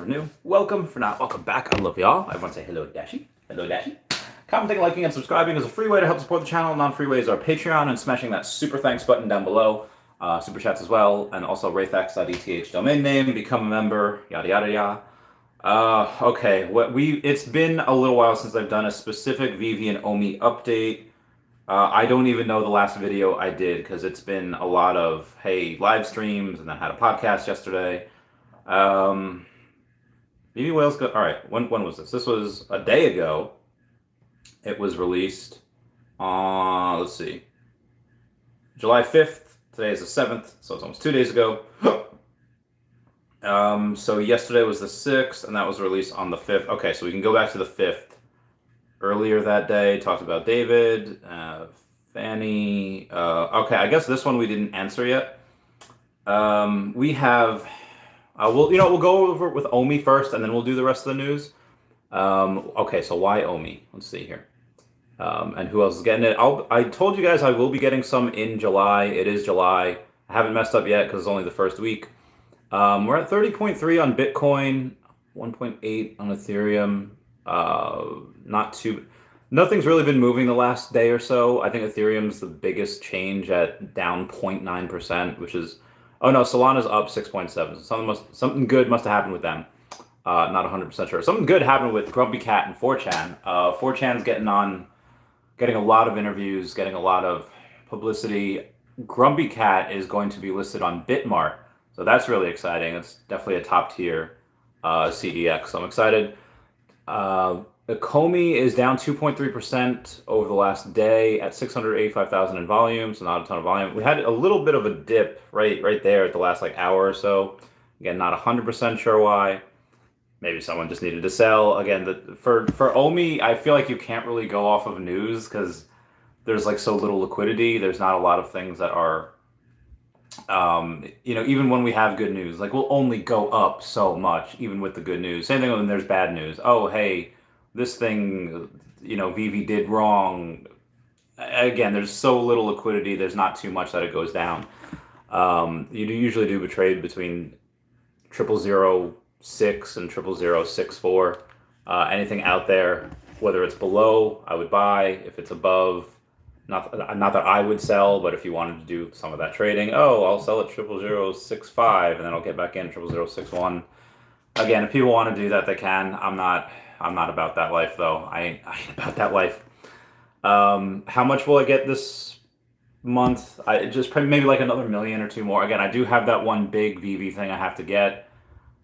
for new. Welcome for not. Welcome back. I love y'all. Everyone say hello, Dashi. Hello, Dashi. Commenting, liking, and subscribing is a free way to help support the channel. Non-free ways are Patreon and smashing that super thanks button down below. Super chats as well, and also rayfax.eth domain name. Become a member. Yada yada yada. Okay. It's been a little while since I've done a specific VeVe and Omi update. I don't even know the last video I did because it's been a lot of live streams, and then had a podcast yesterday. VeVe Whales go. All right. When was this? This was a day ago. It was released on, let's see, July 5th. Today is the 7th, so it's almost 2 days ago. So yesterday was the 6th, and that was released on the 5th. Okay, so we can go back to the 5th. Earlier that day, talked about David, Fanny. Okay, I guess this one we didn't answer yet. We have, we'll go over it with Omi first, and then we'll do the rest of the news. Okay, so why Omi? Let's see here. And who else is getting it? I told you guys I will be getting some in July. It is July. I haven't messed up yet because it's only the first week. We're at 30.3 on Bitcoin, 1.8 on Ethereum. Nothing's really been moving the last day or so. I think Ethereum's the biggest change at down 0.9%, which is, oh no, Solana's up 6.7. Something good must have happened with them. Not 100% sure. Something good happened with Grumpy Cat and 4chan. 4chan's getting a lot of interviews, getting a lot of publicity. Grumpy Cat is going to be listed on Bitmart, so that's really exciting. It's definitely a top tier CEX, so I'm excited. Ecomi is down 2.3% over the last day at 685,000 in volume, so not a ton of volume. We had a little bit of a dip right there at the last hour or so. Again, not 100% sure why. Maybe someone just needed to sell. Again, for Omi, I feel like you can't really go off of news because there's so little liquidity. There's not a lot of things that are, even when we have good news, we'll only go up so much, even with the good news. Same thing when there's bad news. Oh, hey, this thing, VeVe did wrong. Again, there's so little liquidity. There's not too much that it goes down. You usually do a trade between 0.006 and 0.0064. Anything out there, whether it's below, I would buy. If it's above, not that I would sell, but if you wanted to do some of that trading, I'll sell at 0.0065 and then I'll get back in 0.0061. Again, if people want to do that, they can. I'm not about that life though. I ain't about that life. How much will I get this month? I just probably maybe another million or two more. Again, I do have that one big VeVe thing I have to get.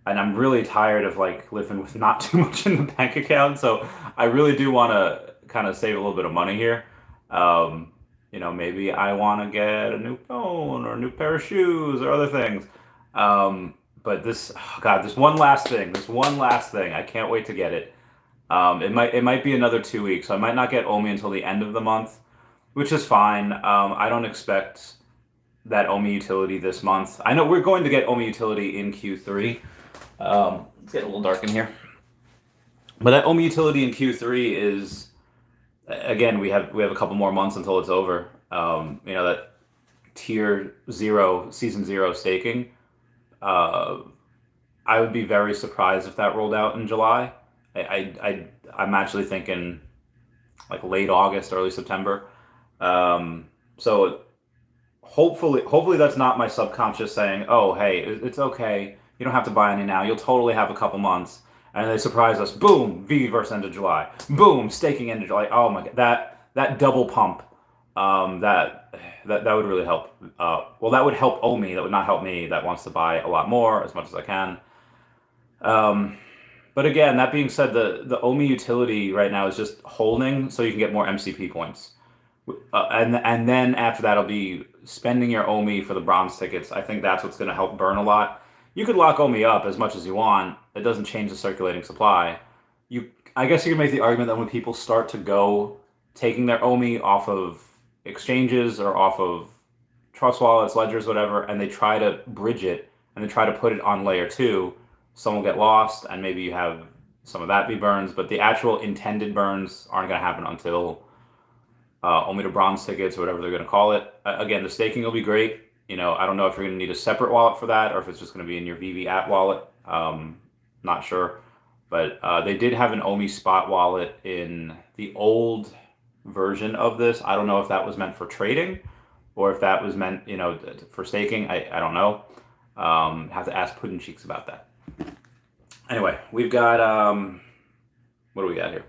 And I'm really tired of living with not too much in the bank account, so I really do want to kind of save a little bit of money here. Maybe I want to get a new phone or a new pair of shoes or other things. But this one last thing, I can't wait to get it. It might be another 2 weeks, so I might not get Omi until the end of the month, which is fine. I don't expect that Omi utility this month. I know we're going to get Omi utility in Q3. It's getting a little dark in here. But that Omi utility in Q3 is, again, we have a couple more months until it's over. That tier 0, season 0 staking. I would be very surprised if that rolled out in July. I'm actually thinking late August, early September. So hopefully that's not my subconscious saying, oh, hey, it's okay. You don't have to buy any now. You'll totally have a couple months. And they surprise us. Boom, VeVe end of July. Boom, staking end of July. Oh my God, that double pump. That would really help. That would help Omi. That would not help me. That wants to buy a lot more, as much as I can. But again, that being said, the Omi utility right now is just holding so you can get more MCP points. And then after that, it'll be spending your Omi for the bronze tickets. I think that's what's going to help burn a lot. You could lock Omi up as much as you want. It doesn't change the circulating supply. I guess you can make the argument that when people start to go taking their Omi off of exchanges or off of trust wallets, ledgers, whatever, and they try to bridge it and they try to put it on layer 2, some will get lost and maybe you have some of that be burns, but the actual intended burns aren't going to happen until Omi to bronze tickets or whatever they're going to call it. Again, the staking will be great. I don't know if you're going to need a separate wallet for that or if it's just going to be in your VeVe app wallet. not sure. But they did have an Omi spot wallet in the old version of this. I don't know if that was meant for trading or if that was meant, for staking. I don't know. Have to ask Puddin' Cheeks about that. Anyway, we've got, what do we got here?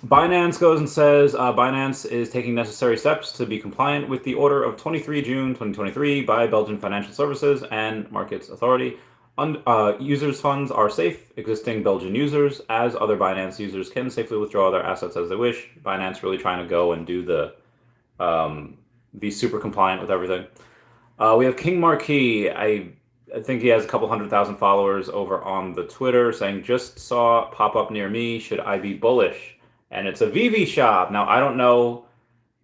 Binance goes and says Binance is taking necessary steps to be compliant with the order of 23 June 2023 by Belgian Financial Services and Markets Authority. Users' funds are safe. Existing Belgian users, as other Binance users, can safely withdraw their assets as they wish. Binance really trying to go and do be super compliant with everything. We have King Marquis. I think he has a couple 100,000 followers over on the Twitter saying, just saw pop up near me. Should I be bullish? And it's a VeVe shop. Now, I don't know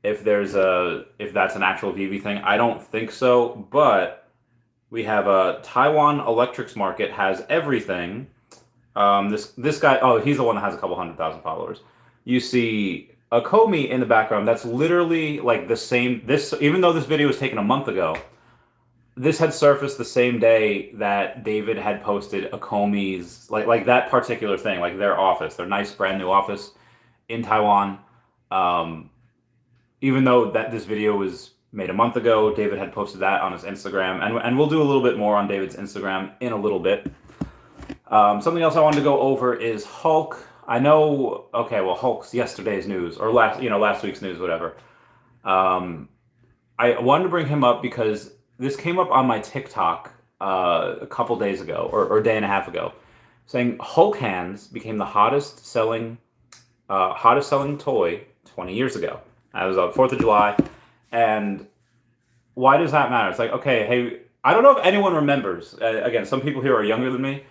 if that's an actual VeVe thing. I don't think so, but we have a Taiwan Electrics Market has everything. This guy, he's the one that has a couple 100,000 followers. You see a Comey in the background. That's literally like the same. Even though this video was taken a month ago, this had surfaced the same day that David had posted a Comey's like that particular thing, like their office, their nice brand new office in Taiwan. Even though this video was made a month ago, David had posted that on his Instagram, and we'll do a little bit more on David's Instagram in a little bit. Something else I wanted to go over is Hulk. I know, okay, well, Hulk's yesterday's news, or last week's news, whatever. I wanted to bring him up because this came up on my TikTok a couple days ago, or a day and a half ago, saying Hulk hands became the hottest selling toy 20 years ago. That was on 4th of July. And why does that matter? It's like, okay, hey, I don't know if anyone remembers. Again, some people here are younger than me,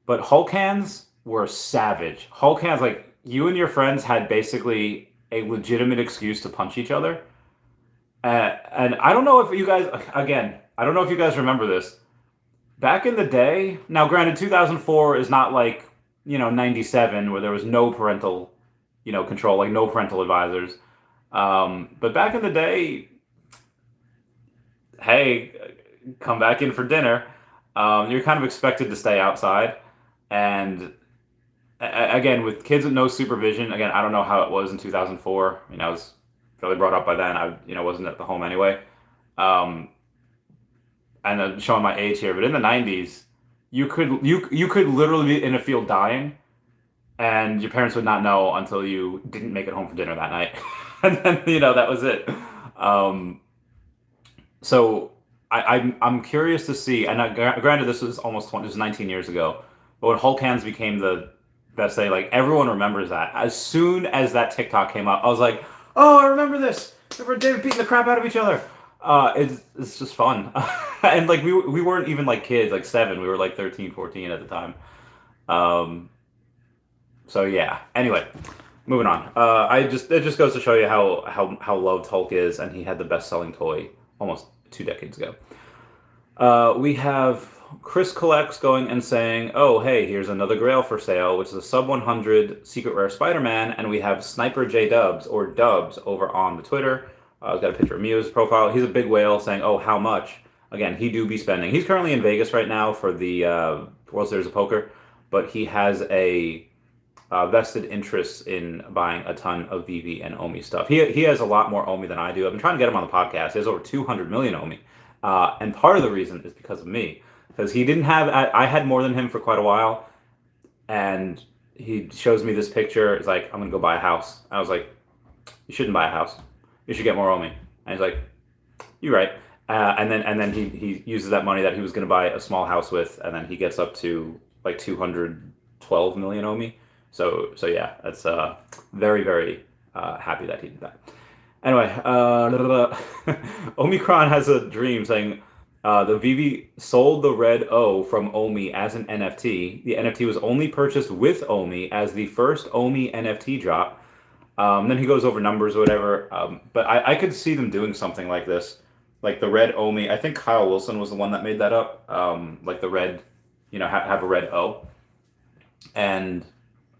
but Hulk hands were savage. Hulk hands, like, you and your friends had basically a legitimate excuse to punch each other. And I don't know if you guys, again, I don't know if you guys remember this. Back in the day, now granted, 2004 is not like, 97 where there was no parental, control, like no parental advisors. But back in the day, hey, come back in for dinner. You're kind of expected to stay outside. And again, with kids with no supervision, again, I don't know how it was in 2004. I was fairly brought up by then. I wasn't at the home anyway. And I'm showing my age here, but in the 90s, you could literally be in a field dying, and your parents would not know until you didn't make it home for dinner that night. And then, that was it. So I'm curious to see, and granted, this was 19 years ago, but when Hulk hands became the best thing, like everyone remembers that. As soon as that TikTok came out, I was like, oh, I remember this. Remember David beating the crap out of each other. It's just fun. And like we weren't even like kids, like 7. We were like 13, 14 at the time. So yeah. Anyway, moving on. It just goes to show you how loved Hulk is, and he had the best selling toy almost 2 decades ago. We have Chris Collects going and saying, oh, hey, here's another Grail for sale, which is a sub 100 secret rare Spider-Man, and we have Sniper J Dubs, or Dubs, over on the Twitter. I've got a picture of Mew's profile. He's a big whale saying, oh, how much? Again, he do be spending. He's currently in Vegas right now for the World Series of Poker, but he has a vested interest in buying a ton of VeVe and Omi stuff. He has a lot more Omi than I do. I've been trying to get him on the podcast. He has over 200 million Omi. And part of the reason is because of me. Because he didn't have, I had more than him for quite a while, and he shows me this picture. It's like, I'm going to go buy a house. I was like, you shouldn't buy a house. You should get more Omi. And he's like, you're right. And then he uses that money that he was going to buy a small house with, and then he gets up to like 212 million Omi. So yeah, that's very, very happy that he did that. Anyway, Omicron has a dream saying, the VeVe sold the red O from Omi as an NFT. The NFT was only purchased with Omi as the first Omi NFT drop. Then he goes over numbers or whatever. But I could see them doing something like this. Like the red Omi. I think Kyle Wilson was the one that made that up. Like the red, have a red O. And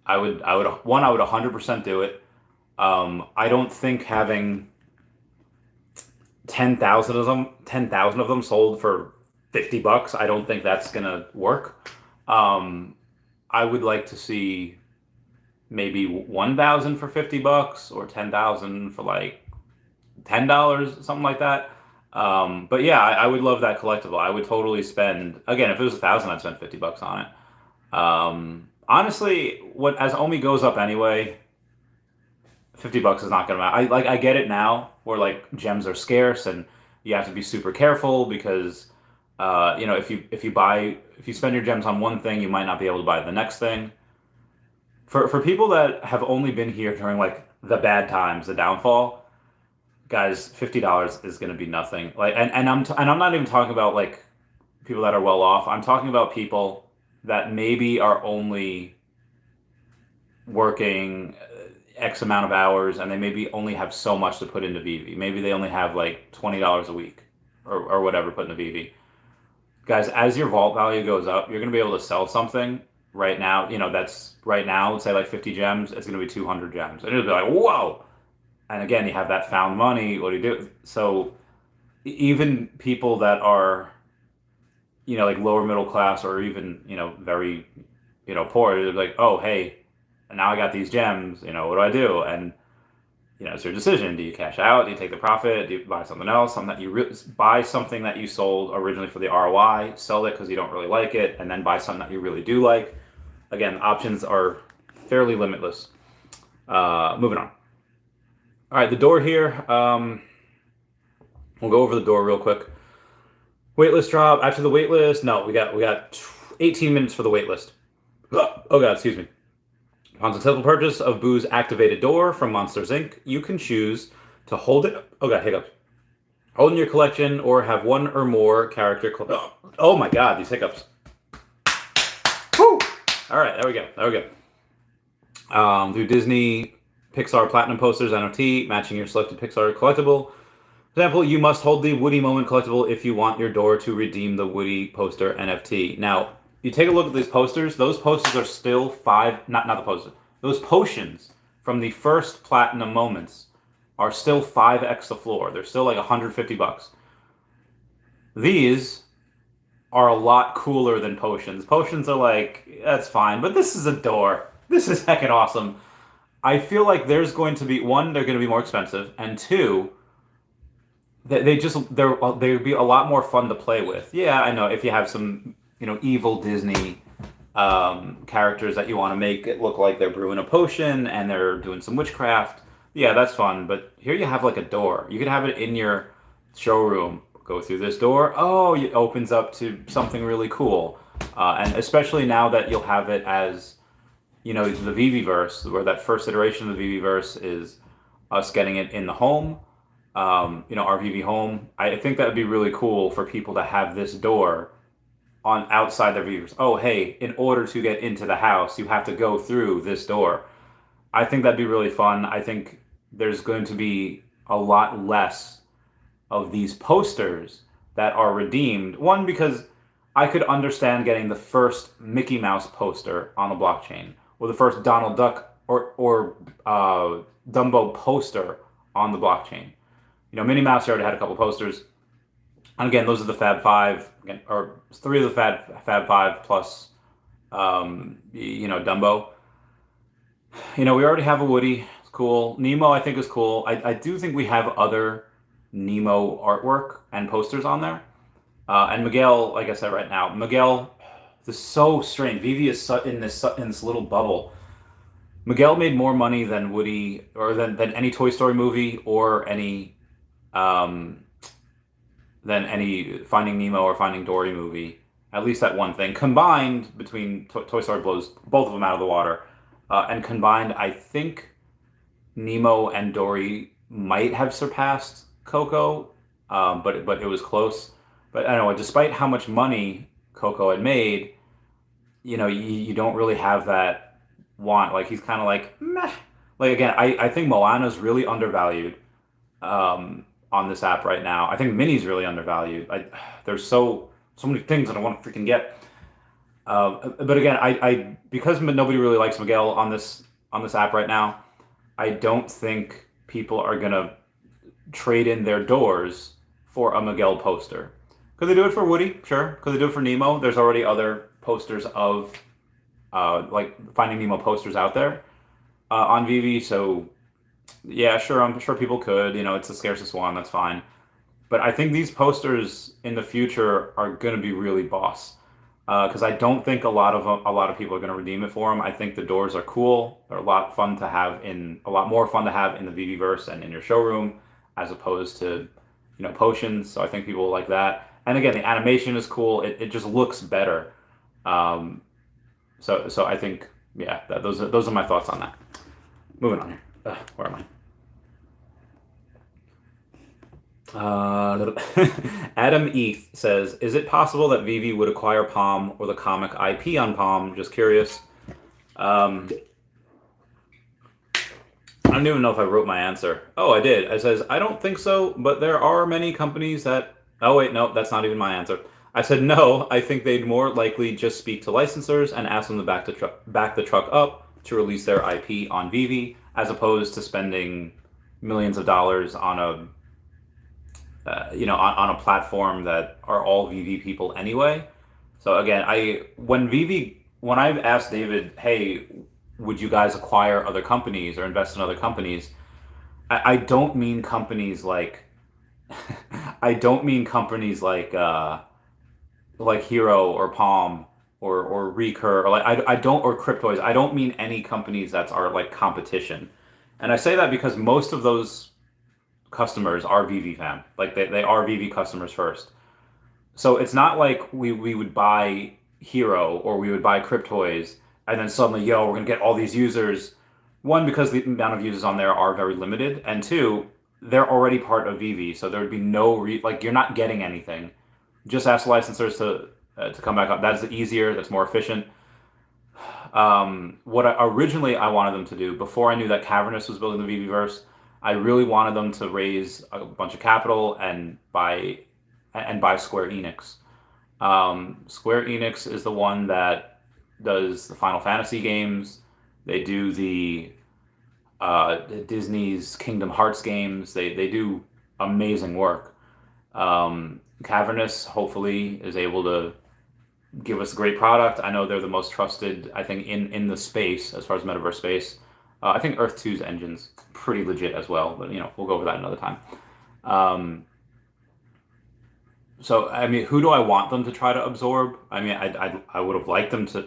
I would 100% do it. I don't think having 10,000 of them sold for $50, I don't think that's gonna work. Um, I would like to see maybe 1,000 for $50 or 10,000 for like $10, something like that. But yeah, I would love that collectible. I would totally spend, again, if it was 1,000, I'd spend $50 on it. Honestly, what as Omi goes up anyway, $50 is not gonna matter. I get it now where like gems are scarce and you have to be super careful because if you spend your gems on one thing, you might not be able to buy the next thing. For people that have only been here during like the bad times, the downfall, guys, $50 is going to be nothing. Like, and I'm not even talking about like people that are well off. I'm talking about people that maybe are only working X amount of hours, and they maybe only have so much to put into VeVe. Maybe they only have like $20 a week or whatever put into VeVe. Guys, as your vault value goes up, you're going to be able to sell something right now. That's right now, let's say like 50 gems, it's going to be 200 gems. And it'll be like, whoa! And again, you have that found money. What do you do? So even people that are, like lower middle class or even, very, poor, they're like, oh, hey, now I got these gems, what do I do? And, it's your decision. Do you cash out? Do you take the profit? Do you buy something else? Buy something that you sold originally for the ROI, sell it because you don't really like it, and then buy something that you really do like. Again, options are fairly limitless. Moving on. All right, the door here. We'll go over the door real quick. Waitlist drop. After the waitlist, no, we got 18 minutes for the waitlist. Oh god, excuse me. Upon successful purchase of Boo's activated door from Monsters Inc., you can choose to hold it. Oh god, hiccups. Hold in your collection or have one or more character. Oh my god, these hiccups. Woo! All right, there we go. Through Disney Pixar Platinum posters, NFT, matching your selected Pixar collectible. For example, you must hold the Woody Moment collectible if you want your door to redeem the Woody poster NFT. Now, you take a look at these posters. Those posters are still not the posters. Those potions from the first Platinum Moments are still 5x the floor. They're still like $150. These are a lot cooler than potions. Potions are like, that's fine, but this is a door. This is heckin' awesome. I feel like there's going to be, one, they're going to be more expensive, and two, they'd be a lot more fun to play with. Yeah, I know, if you have some, evil Disney characters that you want to make it look like they're brewing a potion and they're doing some witchcraft, yeah, that's fun. But here you have like a door. You could have it in your showroom. Go through this door. Oh, it opens up to something really cool. And especially now that you'll have it as, the VeVe-verse, where that first iteration of the VeVe-verse is us getting it in the home, our VeVe home. I think that would be really cool for people to have this door on outside their VeVe-verse. Oh, hey, in order to get into the house, you have to go through this door. I think that'd be really fun. I think there's going to be a lot less of these posters that are redeemed. One, because I could understand getting the first Mickey Mouse poster on the blockchain, or the first Donald Duck or Dumbo poster on the blockchain. Minnie Mouse already had a couple posters. And again, those are the Fab Five, or three of the Fab Five plus, Dumbo. We already have a Woody. It's cool. Nemo, I think, is cool. I do think we have other Nemo artwork and posters on there. And Miguel, like I said right now, Miguel, this is so strange. VeVe is in this little bubble. Miguel made more money than Woody, or than any Toy Story movie, or any than any Finding Nemo or Finding Dory movie. At least that one thing. Combined, between Toy Story blows both of them out of the water. And combined, I think Nemo and Dory might have surpassed Coco, but it was close. But I don't know, despite how much money Coco had made, you don't really have that want. Like, he's kind of like, meh. Like, again, I think Moana's really undervalued on this app right now. I think Minnie's really undervalued. There's so many things that I want to freaking get. But again, I because nobody really likes Miguel on this app right now, I don't think people are gonna trade in their doors for a Miguel poster. Could they do it for Woody? Sure. Could they do it for Nemo? There's already other posters of like Finding Nemo posters out there on VeVe. So yeah, sure, I'm sure people could. It's the scarcest one. That's fine. But I think these posters in the future are going to be really boss. Because I don't think a lot of people are going to redeem it for them. I think the doors are cool. They're a lot more fun to have in the VeVeverse and in your showroom, as opposed to, potions. So I think people will like that. And again, the animation is cool. It just looks better. Um, so I think, yeah, those are my thoughts on that. Moving on here. Where am I? Adam Eth says, "Is it possible that VeVe would acquire Palm or the comic IP on Palm?" Just curious. I don't even know if I wrote my answer. Oh, I did. It says, "I don't think so, but there are many companies that." Oh wait, no, that's not even my answer. I said no. I think they'd more likely just speak to licensors and ask them to back the truck up to release their IP on VeVe, as opposed to spending millions of dollars on on a platform that are all VeVe people anyway. So again, when I've asked David, hey, would you guys acquire other companies or invest in other companies? I don't mean companies like, I don't mean companies like Hero or Palm or Recur or I don't or Cryptoids. I don't mean any companies that are like competition, and I say that because most of those customers are VeVe fam. Like they are VeVe customers first. So it's not like we would buy Hero or we would buy Cryptoys and then suddenly, we're gonna get all these users. One, because the amount of users on there are very limited, and two, they're already part of VeVe, so there would be like you're not getting anything. Just ask licensors to come back up. That's easier. That's more efficient. Originally I wanted them to do before I knew that Cavernous was building the VeVeverse, I really wanted them to raise a bunch of capital and buy Square Enix. Square Enix is the one that does the Final Fantasy games. They do the Disney's Kingdom Hearts games. They do amazing work. Cavernous hopefully is able to give us a great product. I know they're the most trusted, I think, in the space as far as metaverse space. I think Earth 2's engine's pretty legit as well, but we'll go over that another time. So I mean, who do I want them to try to absorb? I mean, I would have liked them to.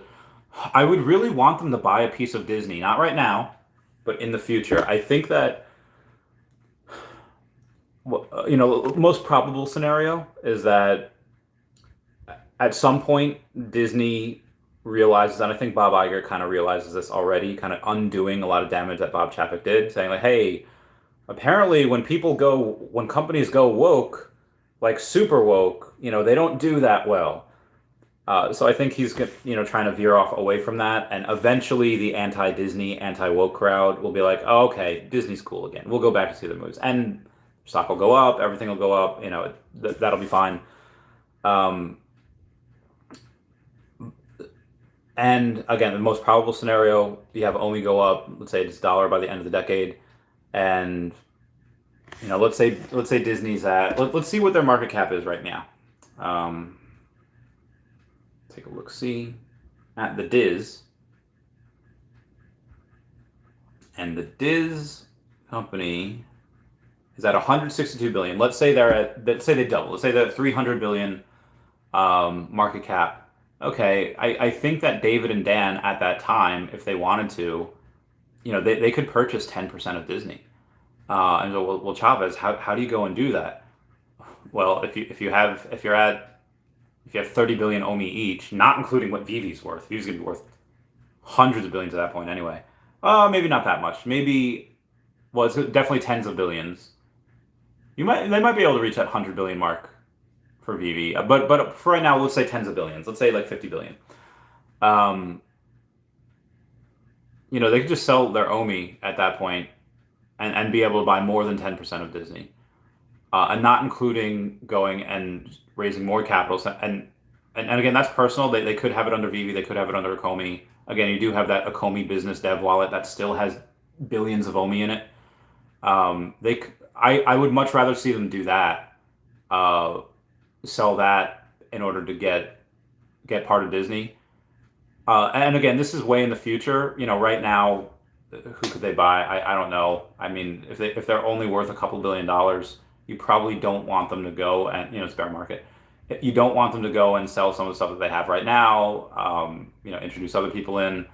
I would really want them to buy a piece of Disney, not right now, but in the future. I think that most probable scenario is that at some point Disney realizes, and I think Bob Iger kind of realizes this already, kind of undoing a lot of damage that Bob Chapek did, saying like, hey, apparently when companies go woke, like super woke, they don't do that well. So I think he's trying to veer off away from that, and eventually the anti-Disney, anti-woke crowd will be like, oh, okay, Disney's cool again. We'll go back to see their movies, and stock will go up, everything will go up. That'll be fine. And again, the most probable scenario, you have Omi go up. Let's say it's $1 by the end of the decade, and let's say Disney's at. Let's see what their market cap is right now. Take a look. See at the Diz, and the Diz company is at 162 billion. Let's say they double. Let's say they're at 300 billion market cap. Okay, I think that David and Dan at that time, if they wanted to, they could purchase 10% of Disney. And so, well, Chavez, how do you go and do that? Well, if you have 30 billion Omi each, not including what VeVe's worth, VeVe's gonna be worth hundreds of billions at that point anyway. Maybe not that much. Maybe, well, it's definitely tens of billions. They might be able to reach that 100 billion mark for VeVe, but for right now, let's say tens of billions. Let's say like 50 billion. They could just sell their Omi at that point and be able to buy more than 10% of Disney, and not including going and raising more capital. And again, that's personal. They could have it under VeVe. They could have it under Akomi. Again, you do have that Akomi business dev wallet that still has billions of Omi in it. I would much rather see them do that. Sell that in order to get part of Disney. And again, this is way in the future. Right now, who could they buy? I don't know. I mean, if they're only worth a couple $1 billion, you probably don't want them to go and it's bear market. You don't want them to go and sell some of the stuff that they have right now. Introduce other people in.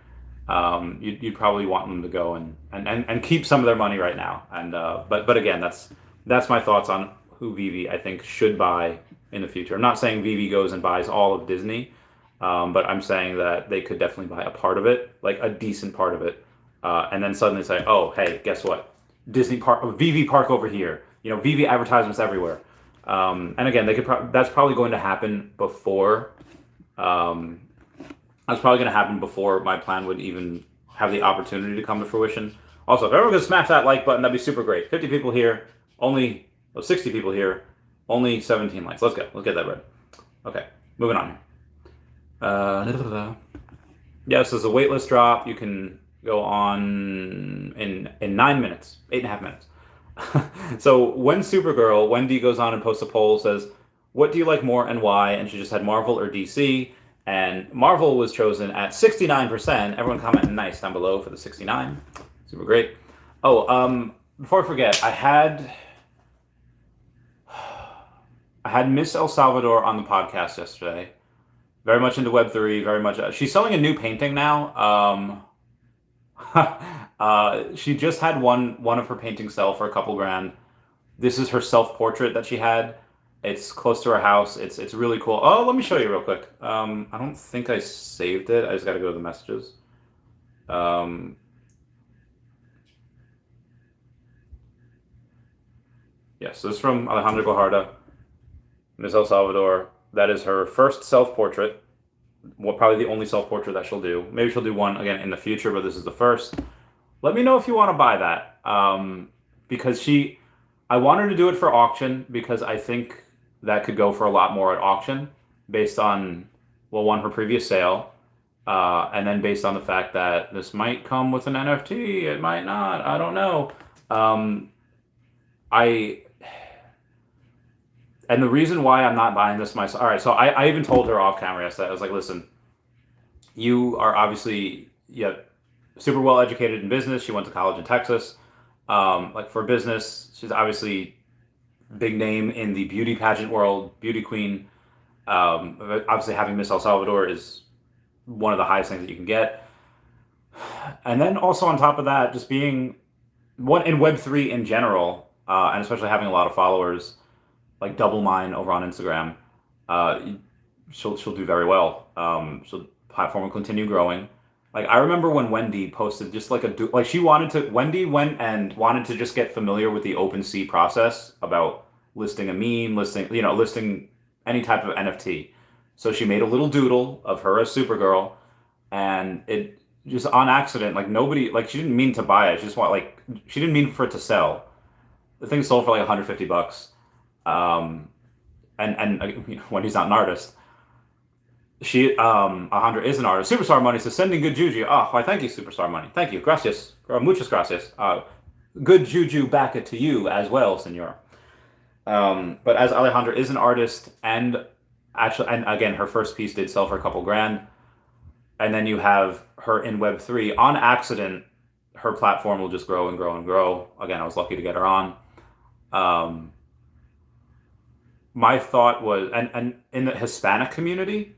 You'd probably want them to go and keep some of their money right now. And but again, that's my thoughts on who VeVe I think should buy in the future. I'm not saying VeVe goes and buys all of Disney, but I'm saying that they could definitely buy a part of it, like a decent part of it, and then suddenly say, oh, hey, guess what? Disney Park, VeVe Park over here. VeVe advertisements everywhere. And again, that's probably going to happen before. That's probably going to happen before my plan would even have the opportunity to come to fruition. Also, if everyone could smash that like button, that'd be super great. 50 people here, 60 people here, only 17 likes. Let's go. Let's get that read. Okay, moving on. Yes, there's a waitlist drop. You can go on in 9 minutes, 8.5 minutes. So when Supergirl, Wendy goes on and posts a poll, says, what do you like more and why? And she just had Marvel or DC. And Marvel was chosen at 69%. Everyone comment nice down below for the 69. Super great. Oh, before I forget, I had Miss El Salvador on the podcast yesterday. Very much into Web3, very much. She's selling a new painting now. She just had one of her paintings sell for a couple grand. This is her self-portrait that she had. It's close to her house. It's really cool. Oh, let me show you real quick. I don't think I saved it. I just got to go to the messages. Yes, this is from Alejandra Guajardo, Miss El Salvador. That is her first self-portrait. Probably the only self-portrait that she'll do. Maybe she'll do one again in the future, but this is the first. Let me know if you want to buy that. Because I want her to do it for auction because I think that could go for a lot more at auction based on, well, one, her previous sale, and then based on the fact that this might come with an NFT, it might not, I don't know. And the reason why I'm not buying this myself, all right, so I even told her off camera yesterday, I was like, listen, you are obviously super well educated in business. She went to college in Texas. Like for business, she's obviously big name in the beauty pageant world, beauty queen. Obviously having Miss El Salvador is one of the highest things that you can get. And then also on top of that, just being one in Web3 in general, and especially having a lot of followers, like double mine over on Instagram, she'll do very well. So the platform will continue growing. Like I remember when Wendy posted just like Wendy went and wanted to just get familiar with the OpenSea process about listing a meme, listing any type of NFT. So she made a little doodle of her as Supergirl, and it just on accident, she didn't mean to buy it. She didn't mean for it to sell. The thing sold for like $150. And Wendy's not an artist. Alejandra is an artist. Superstar Money says, sending good juju. Oh, why, thank you, Superstar Money. Thank you. Gracias. Muchas gracias. Good juju back it to you as well, senor. But as Alejandra is an artist, and again, her first piece did sell for a couple grand. And then you have her in Web3. On accident, her platform will just grow and grow and grow. Again, I was lucky to get her on. My thought was, and in the Hispanic community,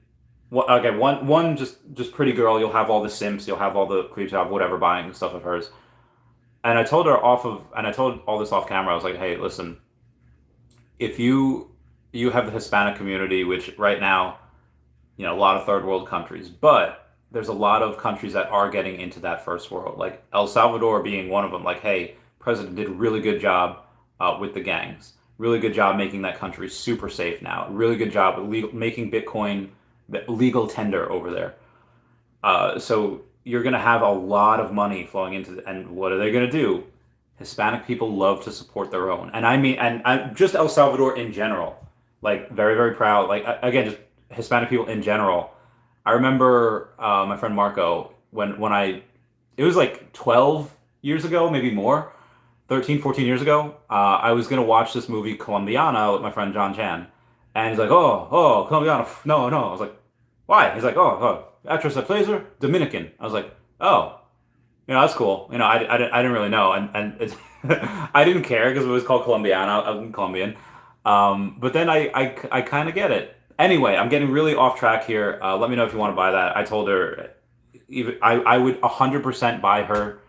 one just pretty girl. You'll have all the simps. You'll have all the creeps. You'll have whatever buying stuff of hers. And I told her I told all this off camera. I was like, hey, listen, if you have the Hispanic community, which right now, a lot of third world countries, but there's a lot of countries that are getting into that first world, like El Salvador being one of them. Like, hey, president did a really good job with the gangs. Really good job making that country super safe now. Really good job making Bitcoin legal tender over there. So you're going to have a lot of money flowing into and what are they going to do? Hispanic people love to support their own. And I mean, and just El Salvador in general, like very, very proud. Like, again, just Hispanic people in general. I remember my friend Marco, when it was like 12 years ago, maybe more, 13, 14 years ago, I was going to watch this movie Colombiana with my friend John Chan. And he's like, oh, Colombiana, no. I was like, why? He's like, oh, actress that plays her, Dominican. I was like, oh, that's cool. I didn't really know, and it's I didn't care because it was called Colombiana. I'm Colombian, but then I kind of get it. Anyway, I'm getting really off track here. Let me know if you want to buy that. I told her, even I would 100% buy her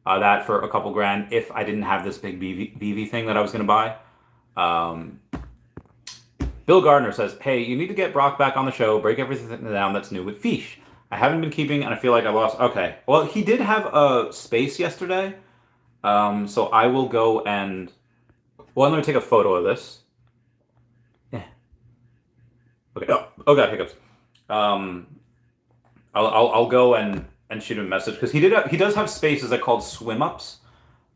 that for a couple grand if I didn't have this big VeVe thing that I was going to buy. Bill Gardner says, hey, you need to get Brock back on the show. Break everything down that's new with Feesh. I haven't been keeping, and I feel like I lost. Okay. Well, he did have a space yesterday. So I will go and... Well, let me take a photo of this. Yeah. Okay. Oh God, hiccups. I'll go and shoot him a message because he does have spaces that called swim ups.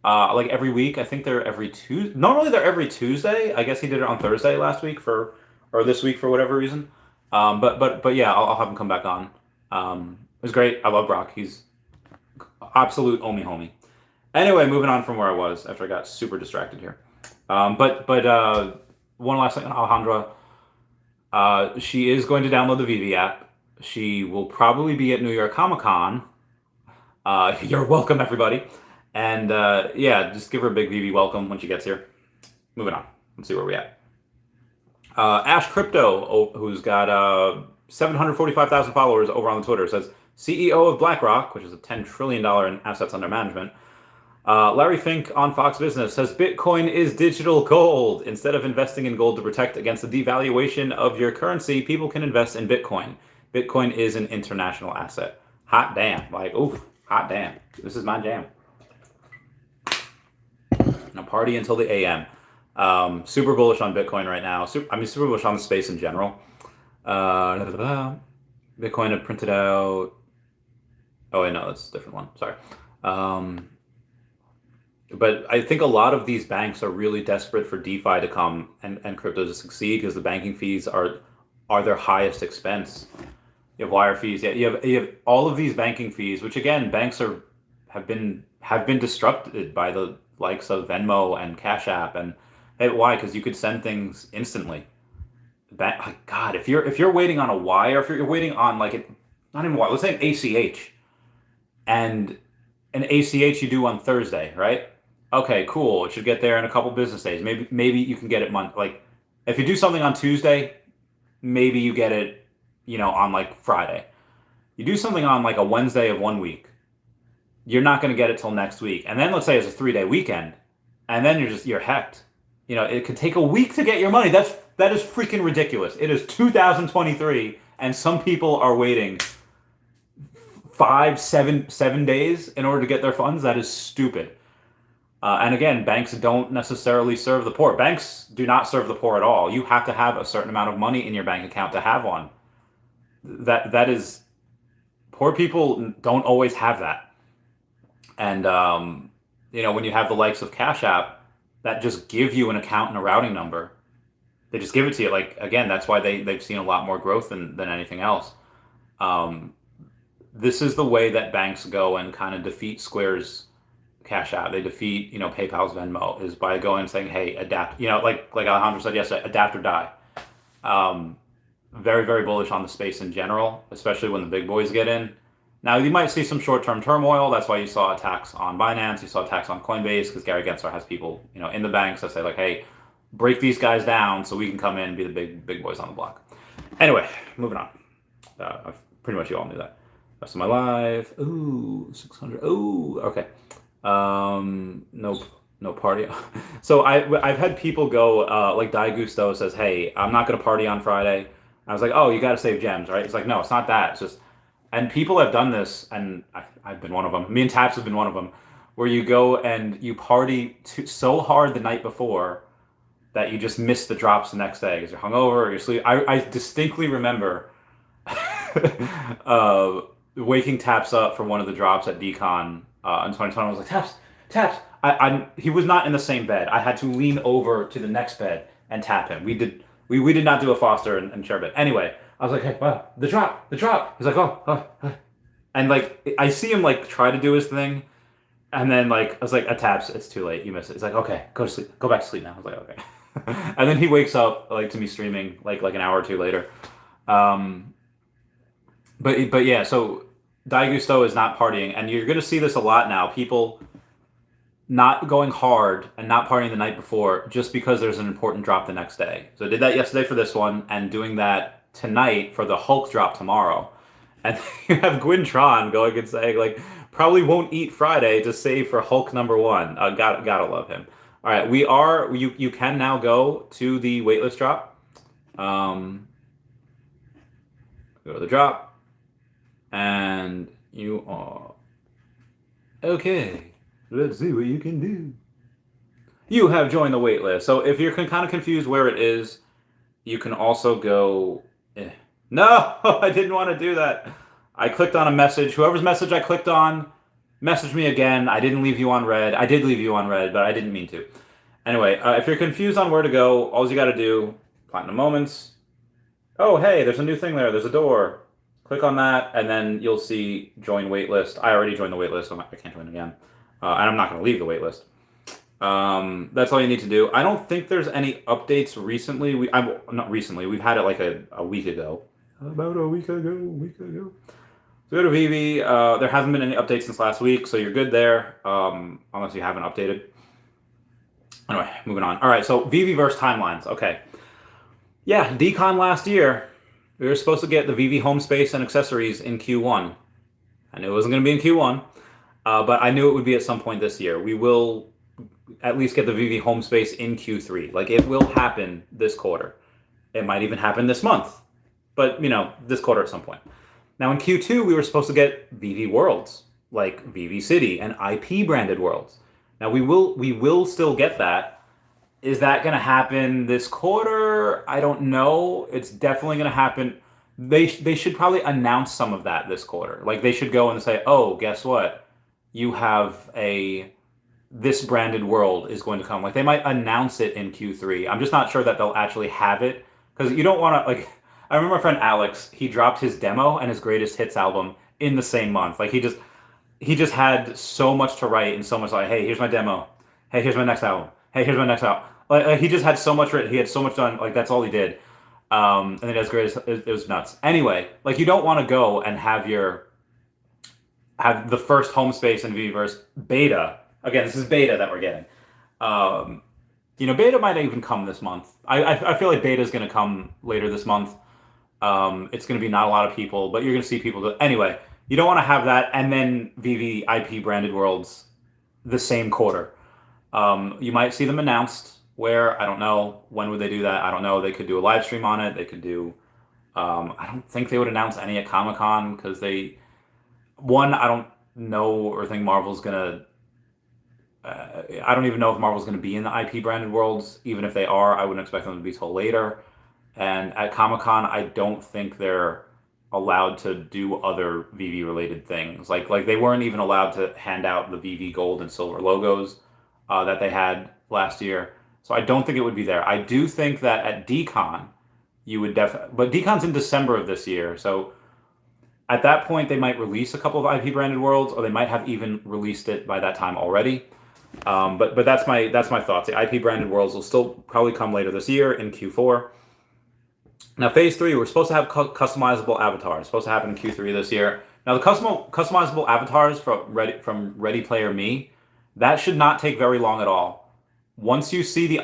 Like every week. I think they're every Tuesday. Normally they're every Tuesday. I guess he did it on Thursday last week or this week for whatever reason. But yeah, I'll have him come back on. It was great. I love Brock. He's absolute homie. Anyway, moving on from where I was after I got super distracted here. But one last thing on Alejandra. She is going to download the VeVe app. She will probably be at New York Comic Con. You're welcome, everybody. And yeah, just give her a big VeVe welcome when she gets here. Moving on. Let's see where we're at. Ash Crypto, who's got 745,000 followers over on the Twitter, says, CEO of BlackRock, which is a $10 trillion in assets under management. Larry Fink on Fox Business says, Bitcoin is digital gold. Instead of investing in gold to protect against the devaluation of your currency, people can invest in Bitcoin. Bitcoin is an international asset. Hot damn. Like, oof, hot damn. This is my jam. Now party until the AM. Super bullish on Bitcoin right now. Super bullish on the space in general. Bitcoin had printed out. Oh wait, no, that's a different one. Sorry. But I think a lot of these banks are really desperate for DeFi to come and crypto to succeed because the banking fees are their highest expense. You have wire fees. Yeah, you have all of these banking fees, which again, banks have been disrupted by the likes of Venmo and Cash App. And hey, why? Because you could send things instantly. God, if you're waiting on a wire, if you're waiting on not even wire, let's say an ACH, and an ACH you do on Thursday, right? Okay, cool. It should get there in a couple business days. Maybe you can get it if you do something on Tuesday, maybe you get it, on Friday. You do something on a Wednesday of 1 week, you're not going to get it till next week. And then let's say it's a 3-day weekend, and then you're hecked. It could take a week to get your money. That is freaking ridiculous. It is 2023, and some people are waiting 7 days in order to get their funds. That is stupid. And again, banks don't necessarily serve the poor. Banks do not serve the poor at all. You have to have a certain amount of money in your bank account to have one. That is, poor people don't always have that. And when you have the likes of Cash App that just give you an account and a routing number, they just give it to you. Again, that's why they've seen a lot more growth than anything else. This is the way that banks go and kind of defeat Square's Cash App. They defeat, PayPal's Venmo, is by going and saying, hey, adapt. Like Alejandro said yesterday, adapt or die. Very, very bullish on the space in general, especially when the big boys get in. Now, you might see some short-term turmoil. That's why you saw attacks on Binance. You saw attacks on Coinbase, because Gary Gensler has people, in the banks that say, hey, break these guys down so we can come in and be the big boys on the block. Anyway, moving on. Pretty much you all knew that. Rest of my life. Ooh, 600. Ooh, okay. Nope. No party. So I've had people go, like Di Gusto says, hey, I'm not going to party on Friday. I was like, oh, you got to save gems, right? It's like, no, it's not that. It's just, and people have done this, and I've been one of them. Me and Taps have been one of them, where you go and you party so hard the night before that you just miss the drops the next day because you're hungover or you're sleeping. I distinctly remember waking Taps up from one of the drops at Decon in 2020. I was like, Taps. He was not in the same bed. I had to lean over to the next bed and tap him. We did not do a foster and share bed. Anyway, I was like, hey, wow, the drop. He's like, oh. And I see him try to do his thing. And then I was like, Taps, it's too late. You missed it. He's like, okay, go to sleep. Go back to sleep now. I was like, okay. And then he wakes up to me streaming like an hour or two later. But yeah, so Daigusto is not partying, and you're gonna see this a lot now. People not going hard and not partying the night before just because there's an important drop the next day. So I did that yesterday for this one, and doing that tonight for the Hulk drop tomorrow. And you have Gwyn Tron going and saying like probably won't eat Friday to save for Hulk #1. Gotta love him. All right, you can now go to the waitlist drop. Go to the drop, and you are okay. Let's see what you can do. You have joined the waitlist. So if you're kind of confused where it is, you can also go. No, I didn't want to do that. I clicked on a message. Whoever's message I clicked on, message me again. I didn't leave you on red. I did leave you on red, but I didn't mean to. Anyway, if you're confused on where to go, all you got to do, Platinum Moments. Oh, hey, there's a new thing there. There's a door. Click on that, and then you'll see join waitlist. I already joined the waitlist, so I can't join again. And I'm not going to leave the waitlist. That's all you need to do. I don't think there's any updates recently. Not recently. We've had it like a week ago. About a week ago. So go to VeVe. There hasn't been any updates since last week, so you're good there, unless you haven't updated. Anyway, moving on. All right, so VeVe versus timelines. Okay. Yeah, Decon last year, we were supposed to get the VeVe home space and accessories in Q1. I knew it wasn't going to be in Q1, but I knew it would be at some point this year. We will at least get the VeVe home space in Q3. Like, it will happen this quarter. It might even happen this month, but, this quarter at some point. Now, in Q2, we were supposed to get VeVe worlds, like VeVe City and IP-branded worlds. Now, we will still get that. Is that going to happen this quarter? I don't know. It's definitely going to happen. They should probably announce some of that this quarter. Like, they should go and say, oh, guess what? You have this branded world is going to come. Like, they might announce it in Q3. I'm just not sure that they'll actually have it. Because you don't want to, like, I remember my friend Alex, he dropped his demo and his greatest hits album in the same month. Like, he just had so much to write and so much like, hey, here's my demo. Hey, here's my next album. Hey, here's my next album. Like he just had so much written. He had so much done. Like, that's all he did. And then his greatest, it was nuts. Anyway, like, you don't want to go and have the first home space in VeVeverse beta. Again, this is beta that we're getting. Beta might even come this month. I feel like beta is going to come later this month. It's going to be not a lot of people, but you're going to see people. Anyway, you don't want to have that and then VeVe IP branded worlds the same quarter. You might see them announced. Where, I don't know. When would they do that? I don't know. They could do a live stream on it. They could do. I don't think they would announce any at Comic-Con because I don't know or think Marvel's gonna. I don't even know if Marvel's gonna be in the IP branded worlds. Even if they are, I wouldn't expect them to be till later. And at Comic-Con, I don't think they're allowed to do other VeVe related things. Like they weren't even allowed to hand out the VeVe gold and silver logos that they had last year. So I don't think it would be there. I do think that at Decon, you would definitely... But Decon's in December of this year, so at that point, they might release a couple of IP-branded worlds, or they might have even released it by that time already. But that's my thoughts. The IP-branded worlds will still probably come later this year in Q4. Now, Phase 3, we're supposed to have customizable avatars. It's supposed to happen in Q3 this year. Now, the customizable avatars from Ready Player Me, that should not take very long at all. Once you see the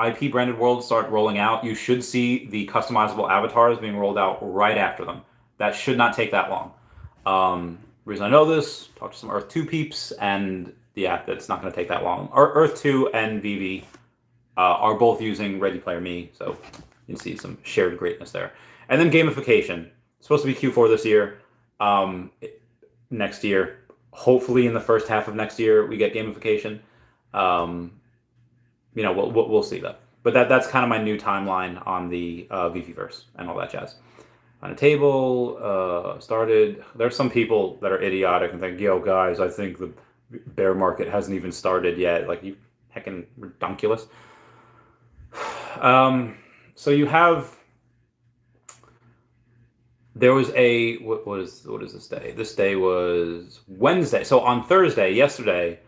IP branded worlds start rolling out, you should see the customizable avatars being rolled out right after them. That should not take that long. Reason I know this, talk to some Earth 2 peeps, and yeah, that's not going to take that long. Earth 2 and VeVe are both using Ready Player Me, so you can see some shared greatness there. And then gamification. It's supposed to be Q4 this year. Next year, hopefully in the first half of next year, we get gamification. We'll see that. But that's kind of my new timeline on the VeVeverse and all that jazz. On a table, started. There's some people that are idiotic and think, yo, guys, I think the bear market hasn't even started yet. Like, you heckin' redunculous. So you have... There was what is this day? This day was Wednesday. So on Thursday, yesterday,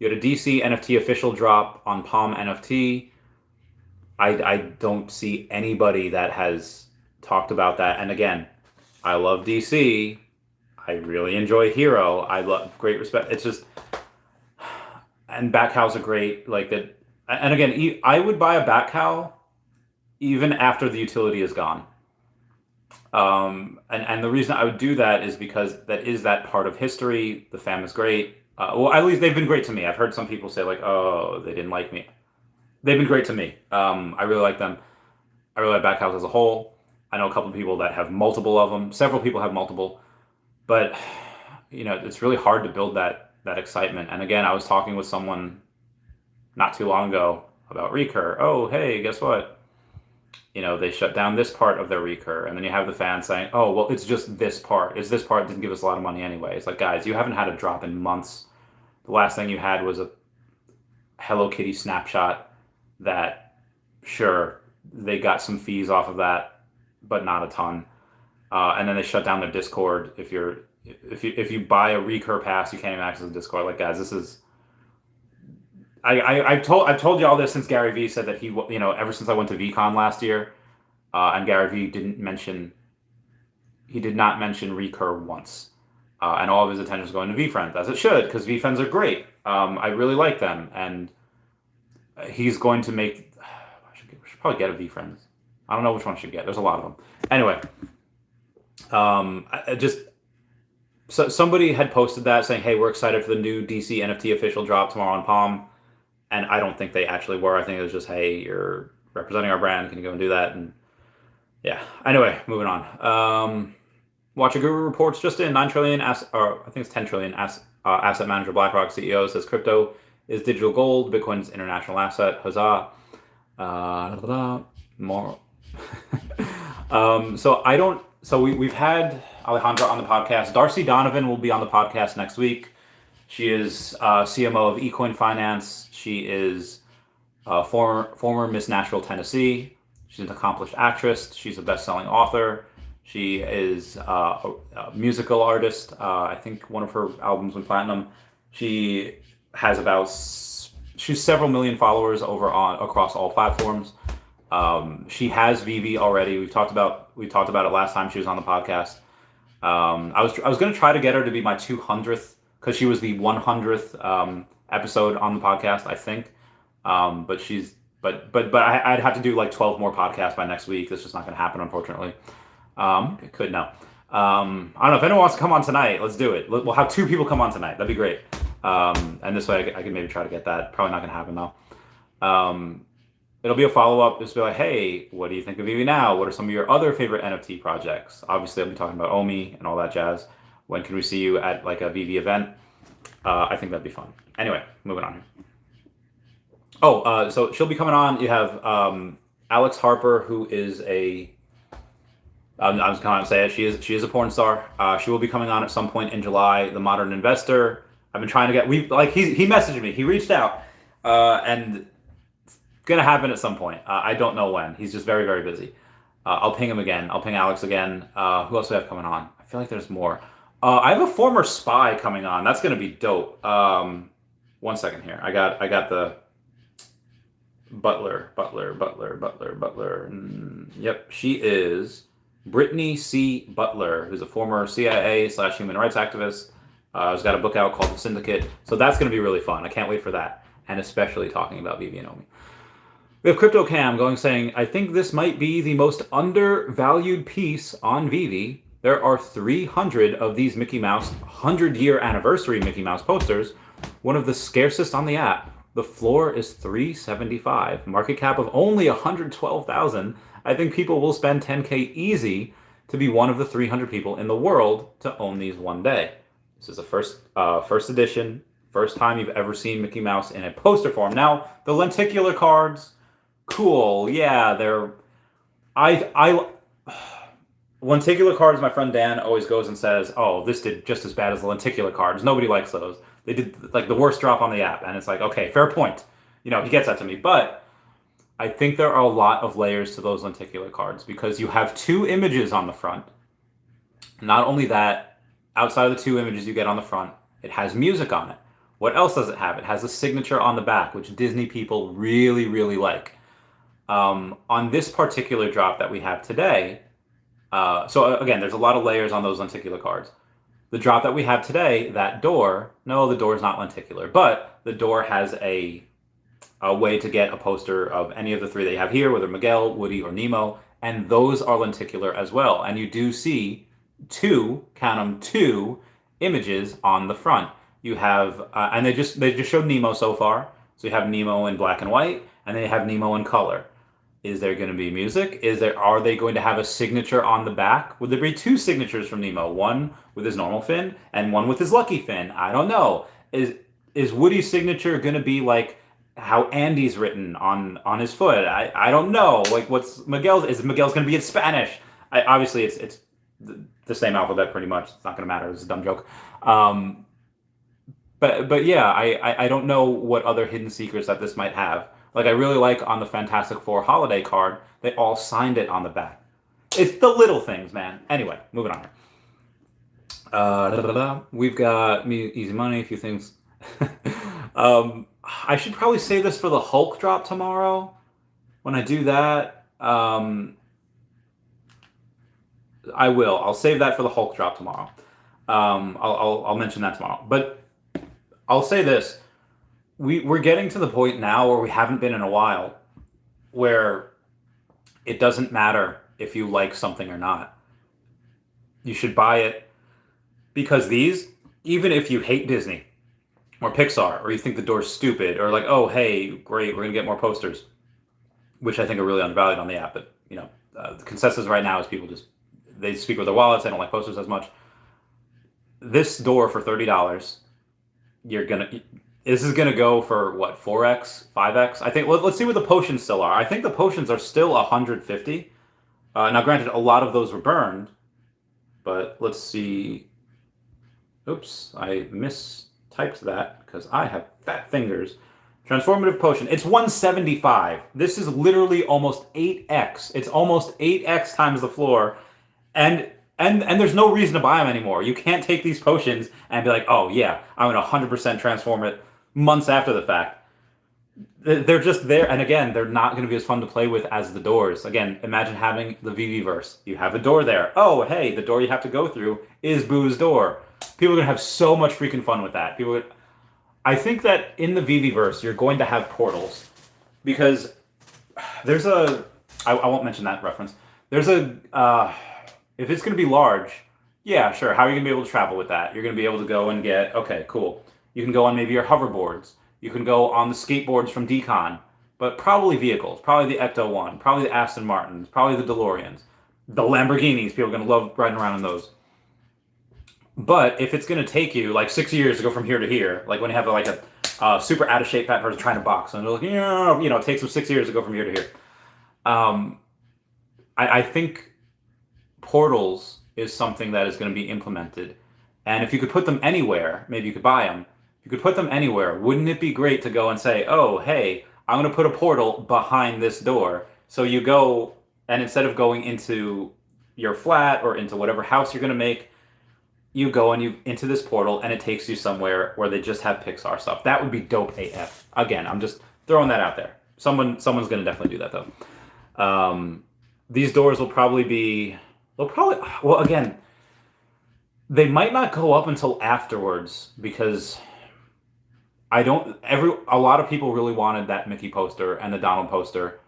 you had a DC NFT official drop on Palm NFT. I don't see anybody that has talked about that. And again, I love DC. I really enjoy Hero. I love great respect. It's just, and Batcow's a great, like that. And again, I would buy a Batcow even after the utility is gone. And the reason I would do that is because that is that part of history. The fam is great. Well, at least they've been great to me. I've heard some people say like, oh, they didn't like me. They've been great to me. I really like them. I really like Backhouse as a whole. I know a couple of people that have multiple of them. Several people have multiple. But, it's really hard to build that excitement. And again, I was talking with someone not too long ago about Recur. Oh, hey, guess what? They shut down this part of their Recur. And then you have the fans saying, oh, well, it's just this part. It's this part that didn't give us a lot of money anyway. It's like, guys, you haven't had a drop in months. The last thing you had was a Hello Kitty snapshot that, sure, they got some fees off of that, but not a ton. And then they shut down their Discord. If you buy a Recur pass, you can't even access the Discord. Like, guys, this is... I've told you all this since Gary Vee said that he, ever since I went to VCon last year, and Gary Vee did not mention Recur once, and all of his attention was going to VFriends, as it should, because VFriends are great. I really like them, and he's going to make. We should probably get a VFriends. I don't know which one I should get. There's a lot of them. Anyway, so somebody had posted that saying, "Hey, we're excited for the new DC NFT official drop tomorrow on Palm." And I don't think they actually were. I think it was just, hey, you're representing our brand. Can you go and do that? And yeah. Anyway, moving on. Watcher Guru reports just in 9 trillion, I think it's 10 trillion asset manager BlackRock CEO says crypto is digital gold. Bitcoin's international asset. Huzzah. More. We've had Alejandra on the podcast. Darcy Donovan will be on the podcast next week. She is CMO of eCoin Finance. She is former Miss Nashville, Tennessee. She's an accomplished actress. She's a best-selling author. She is a musical artist. I think one of her albums went platinum. She has she's several million followers across all platforms. She has VeVe already. We talked about it last time she was on the podcast. I was going to try to get her to be my 200th. Because she was the 100th episode on the podcast, I think. But I'd have to do like 12 more podcasts by next week. That's just not going to happen, unfortunately. It could now. I don't know if anyone wants to come on tonight. Let's do it. We'll have 2 people come on tonight. That'd be great. And this way I can maybe try to get that. Probably not going to happen though. It'll be a follow-up. Just be like, hey, what do you think of VeVe now? What are some of your other favorite NFT projects? Obviously, I'll be talking about Omi and all that jazz. When can we see you at like a VeVe event? I think that'd be fun. Anyway, moving on here. So she'll be coming on. You have Alex Harper, who is I'm just going to say it. She is a porn star. She will be coming on at some point in July. The Modern Investor. I've been trying to get. He messaged me. He reached out, and it's gonna happen at some point. I don't know when. He's just very, very busy. I'll ping him again. I'll ping Alex again. Who else do I have coming on? I feel like there's more. I have a former spy coming on. That's gonna be dope. 1 second here. I got the Butler. Yep, she is Brittany C. Butler, who's a former CIA/human rights activist. Has got a book out called The Syndicate. So that's gonna be really fun. I can't wait for that, and especially talking about VeVe and Omi. We have Crypto Cam saying, I think this might be the most undervalued piece on VeVe. There are 300 of these Mickey Mouse 100-year anniversary Mickey Mouse posters, one of the scarcest on the app. The floor is $375, market cap of only 112,000. I think people will spend $10K easy to be one of the 300 people in the world to own these one day. This is the first edition, first time you've ever seen Mickey Mouse in a poster form. Now, the lenticular cards, cool, yeah, they're... Lenticular cards, my friend Dan always goes and says, oh, this did just as bad as the lenticular cards. Nobody likes those. They did like the worst drop on the app. And it's like, okay, fair point. He gets that to me. But I think there are a lot of layers to those lenticular cards because you have 2 images on the front. Not only that, outside of the 2 images you get on the front, it has music on it. What else does it have? It has a signature on the back, which Disney people really, really like. On this particular drop that we have today, So again, there's a lot of layers on those lenticular cards. The drop that we have today, that door, no, the door is not lenticular, but the door has a way to get a poster of any of the three that you have here, whether Miguel, Woody, or Nemo, and those are lenticular as well. And you do see two, count them, two images on the front. You have, and they just showed Nemo so far. So you have Nemo in black and white, and then you have Nemo in color. Is there going to be music? Are they going to have a signature on the back? Would there be two signatures from Nemo? One with his normal fin and one with his lucky fin? I don't know. Is Woody's signature going to be like how Andy's written on his foot? I don't know. Like what's Miguel's? Is Miguel's going to be in Spanish? Obviously it's the same alphabet pretty much. It's not going to matter. It's a dumb joke. But yeah, I don't know what other hidden secrets that this might have. Like I really like on the Fantastic Four holiday card, they all signed it on the back. It's the little things, man. Anyway, moving on here. We've got easy money, a few things. I should probably save this for the Hulk drop tomorrow. When I do that, I will. I'll save that for the Hulk drop tomorrow. I'll mention that tomorrow. But I'll say this. We're getting to the point now where we haven't been in a while where it doesn't matter if you like something or not. You should buy it because these, even if you hate Disney or Pixar or you think the door's stupid or like, oh, hey, great, we're going to get more posters, which I think are really undervalued on the app. But, the consensus right now is people they speak with their wallets. They don't like posters as much. This door for $30, this is going to go for what, 4x, 5x? I think, let's see what the potions still are. I think the potions are still 150. Now, granted, a lot of those were burned, but let's see. Oops, I mistyped that because I have fat fingers. Transformative potion. It's 175. This is literally almost 8x. It's almost 8x times the floor. And there's no reason to buy them anymore. You can't take these potions and be like, oh yeah, I'm going to 100% transform it months after the fact. They're just there, and again, they're not going to be as fun to play with as the doors. Again, imagine having the VeVe-verse. You have a door there. Oh, hey, the door you have to go through is Boo's door. People are going to have so much freaking fun with that. I think that in the VeVe-verse, you're going to have portals, because there's I won't mention that reference. There's if it's going to be large, yeah, sure. How are you going to be able to travel with that? You're going to be able to go and get, okay, cool. You can go on maybe your hoverboards. You can go on the skateboards from Decon, but probably vehicles. Probably the Ecto-1, probably the Aston Martins, probably the DeLoreans. The Lamborghinis, people are going to love riding around in those. But if it's going to take you like 6 years to go from here to here, like when you have like a super out of shape fat person trying to box, and they're like, it takes them 6 years to go from here to here. I think portals is something that is going to be implemented. And if you could put them anywhere, maybe you could buy them. If you could put them anywhere, wouldn't it be great to go and say, oh, hey, I'm going to put a portal behind this door. So you go, and instead of going into your flat or into whatever house you're going to make, you go and you into this portal and it takes you somewhere where they just have Pixar stuff. That would be dope AF. Again, I'm just throwing that out there. Someone's going to definitely do that though. These doors will probably well, again, they might not go up until afterwards because a lot of people really wanted that Mickey poster and the Donald poster,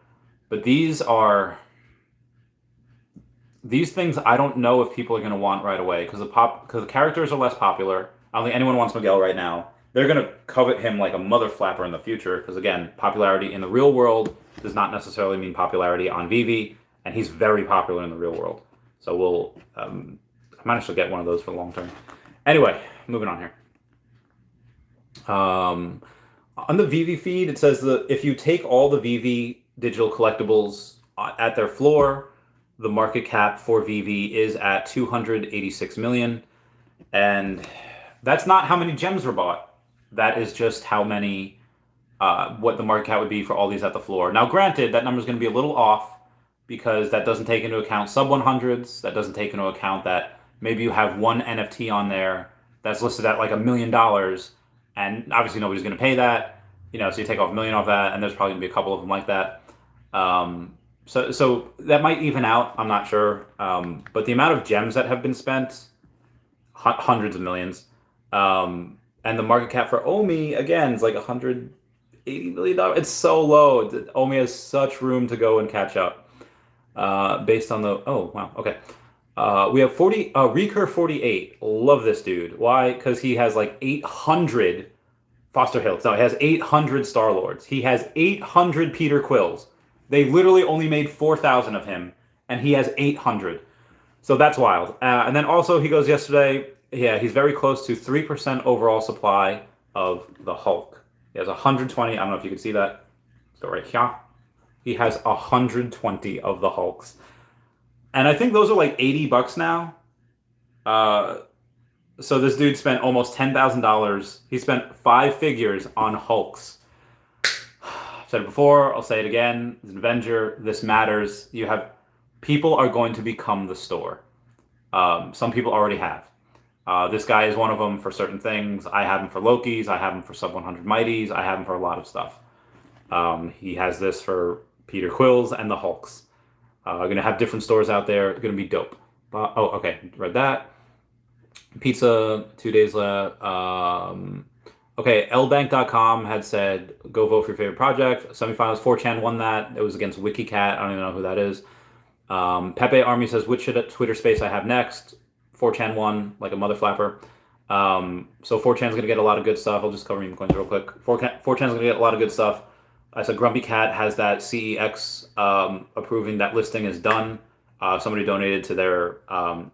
but these things I don't know if people are going to want right away because the characters are less popular. I don't think anyone wants Miguel right now. They're going to covet him like a mother flapper in the future because, again, popularity in the real world does not necessarily mean popularity on VeVe, and he's very popular in the real world. So I might actually get one of those for the long term. Anyway, moving on here. On the VeVe feed, it says that if you take all the VeVe digital collectibles at their floor, the market cap for VeVe is at 286 million. And that's not how many gems were bought. That is just how many, what the market cap would be for all these at the floor. Now, granted, that number is going to be a little off because that doesn't take into account sub 100s. That doesn't take into account that maybe you have one NFT on there that's listed at like $1 million. And obviously nobody's going to pay that. So you take off $1 million off that, and there's probably going to be a couple of them like that. So that might even out. I'm not sure. But the amount of gems that have been spent, hundreds of millions. And the market cap for Omi, again, is like $180 million. It's so low. Omi has such room to go and catch up. Based on the, oh, wow, okay. We have Recur 48. Love this dude. Why? Because he has like 800 Foster Hills. No, he has 800 Star-Lords. He has 800 Peter Quills. They literally only made 4,000 of him, and he has 800. So that's wild. And then also he goes yesterday, yeah, he's very close to 3% overall supply of the Hulk. He has 120. I don't know if you can see that. So right here, he has 120 of the Hulks. And I think those are like $80 now. So this dude spent almost $10,000. He spent 5 figures on Hulks. I've said it before, I'll say it again. As an Avenger, this matters. People are going to become the store. Some people already have. This guy is one of them for certain things. I have him for Lokis. I have him for sub 100 Mighties. I have him for a lot of stuff. He has this for Peter Quills and the Hulks. Going to have different stores out there. Going to be dope. Oh, okay. Read that. Pizza, 2 days left. Okay, lbank.com had said, go vote for your favorite project. Semifinals, 4chan won that. It was against WikiCat. I don't even know who that is. Pepe Army says, which Twitter space I have next? 4chan won, like a mother flapper. So 4chan's going to get a lot of good stuff. I'll just cover meme coins real quick. 4chan's going to get a lot of good stuff. I said Grumpy Cat has that CEX approving that listing is done. Somebody donated to their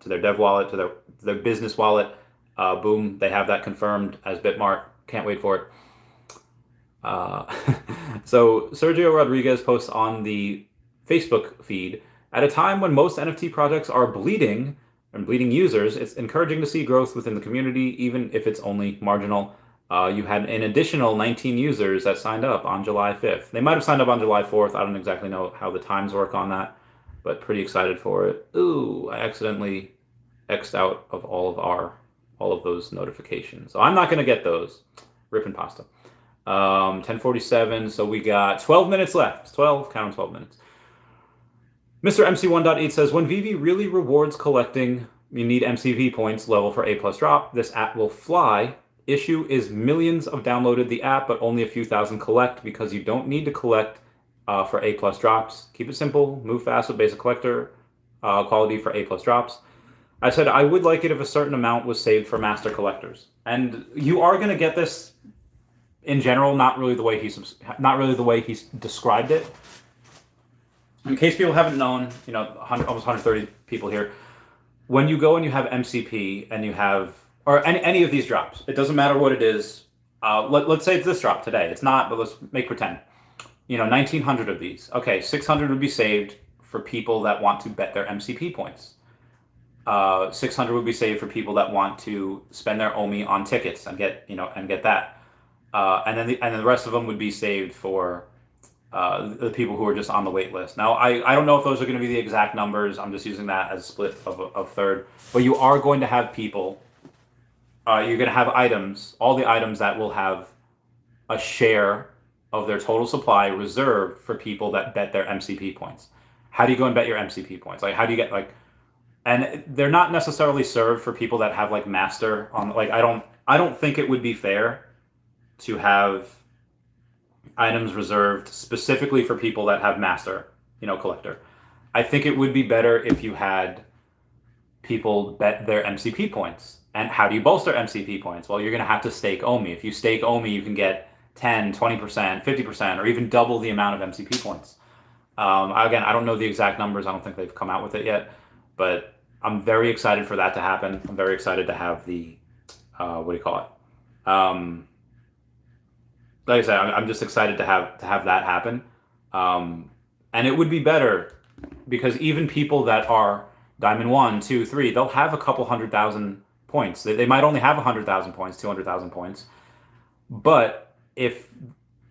dev wallet, to their business wallet. Boom, they have that confirmed as Bitmart. Can't wait for it. So Sergio Rodriguez posts on the Facebook feed, at a time when most NFT projects are bleeding users, it's encouraging to see growth within the community, even if it's only marginal. You had an additional 19 users that signed up on July 5th. They might have signed up on July 4th. I don't exactly know how the times work on that, but pretty excited for it. Ooh, I accidentally X'd out of all of those notifications. So I'm not going to get those. Ripping pasta. 10:47, so we got 12 minutes left. 12, count 12 minutes. Mr. MC1.8 says, when VeVe really rewards collecting, you need MCV points level for A+ drop. This app will fly. Issue is millions have downloaded the app, but only a few thousand collect because you don't need to collect for A+ drops. Keep it simple, move fast with basic collector quality for A+ drops. I said I would like it if a certain amount was saved for master collectors. And you are going to get this in general, not really the way he's described it. In case people haven't known, almost 130 people here. When you go and you have MCP and you have, or any of these drops, it doesn't matter what it is. Let's say it's this drop today. It's not, but let's make pretend. 1,900 of these. Okay, 600 would be saved for people that want to bet their MCP points. 600 would be saved for people that want to spend their OMI on tickets and get that. And then the rest of them would be saved for the people who are just on the wait list. Now, I don't know if those are going to be the exact numbers. I'm just using that as a split of third. But you are going to have people, you're going to have items, all the items that will have a share of their total supply reserved for people that bet their MCP points. How do you go and bet your MCP points? Like, how do you get, like, and they're not necessarily served for people that have, like, master on, like, I don't think it would be fair to have items reserved specifically for people that have master, collector. I think it would be better if you had people bet their MCP points. And how do you bolster MCP points? Well, you're going to have to stake OMI. If you stake OMI, you can get 10, 20%, 50%, or even double the amount of MCP points. Again, I don't know the exact numbers. I don't think they've come out with it yet, but I'm very excited for that to happen. I'm very excited to have the, like I said, I'm just excited to have that happen. And it would be better because even people that are Diamond 1, 2, 3, they'll have a couple 100,000 points. They might only have 100,000 points, 200,000 points. But if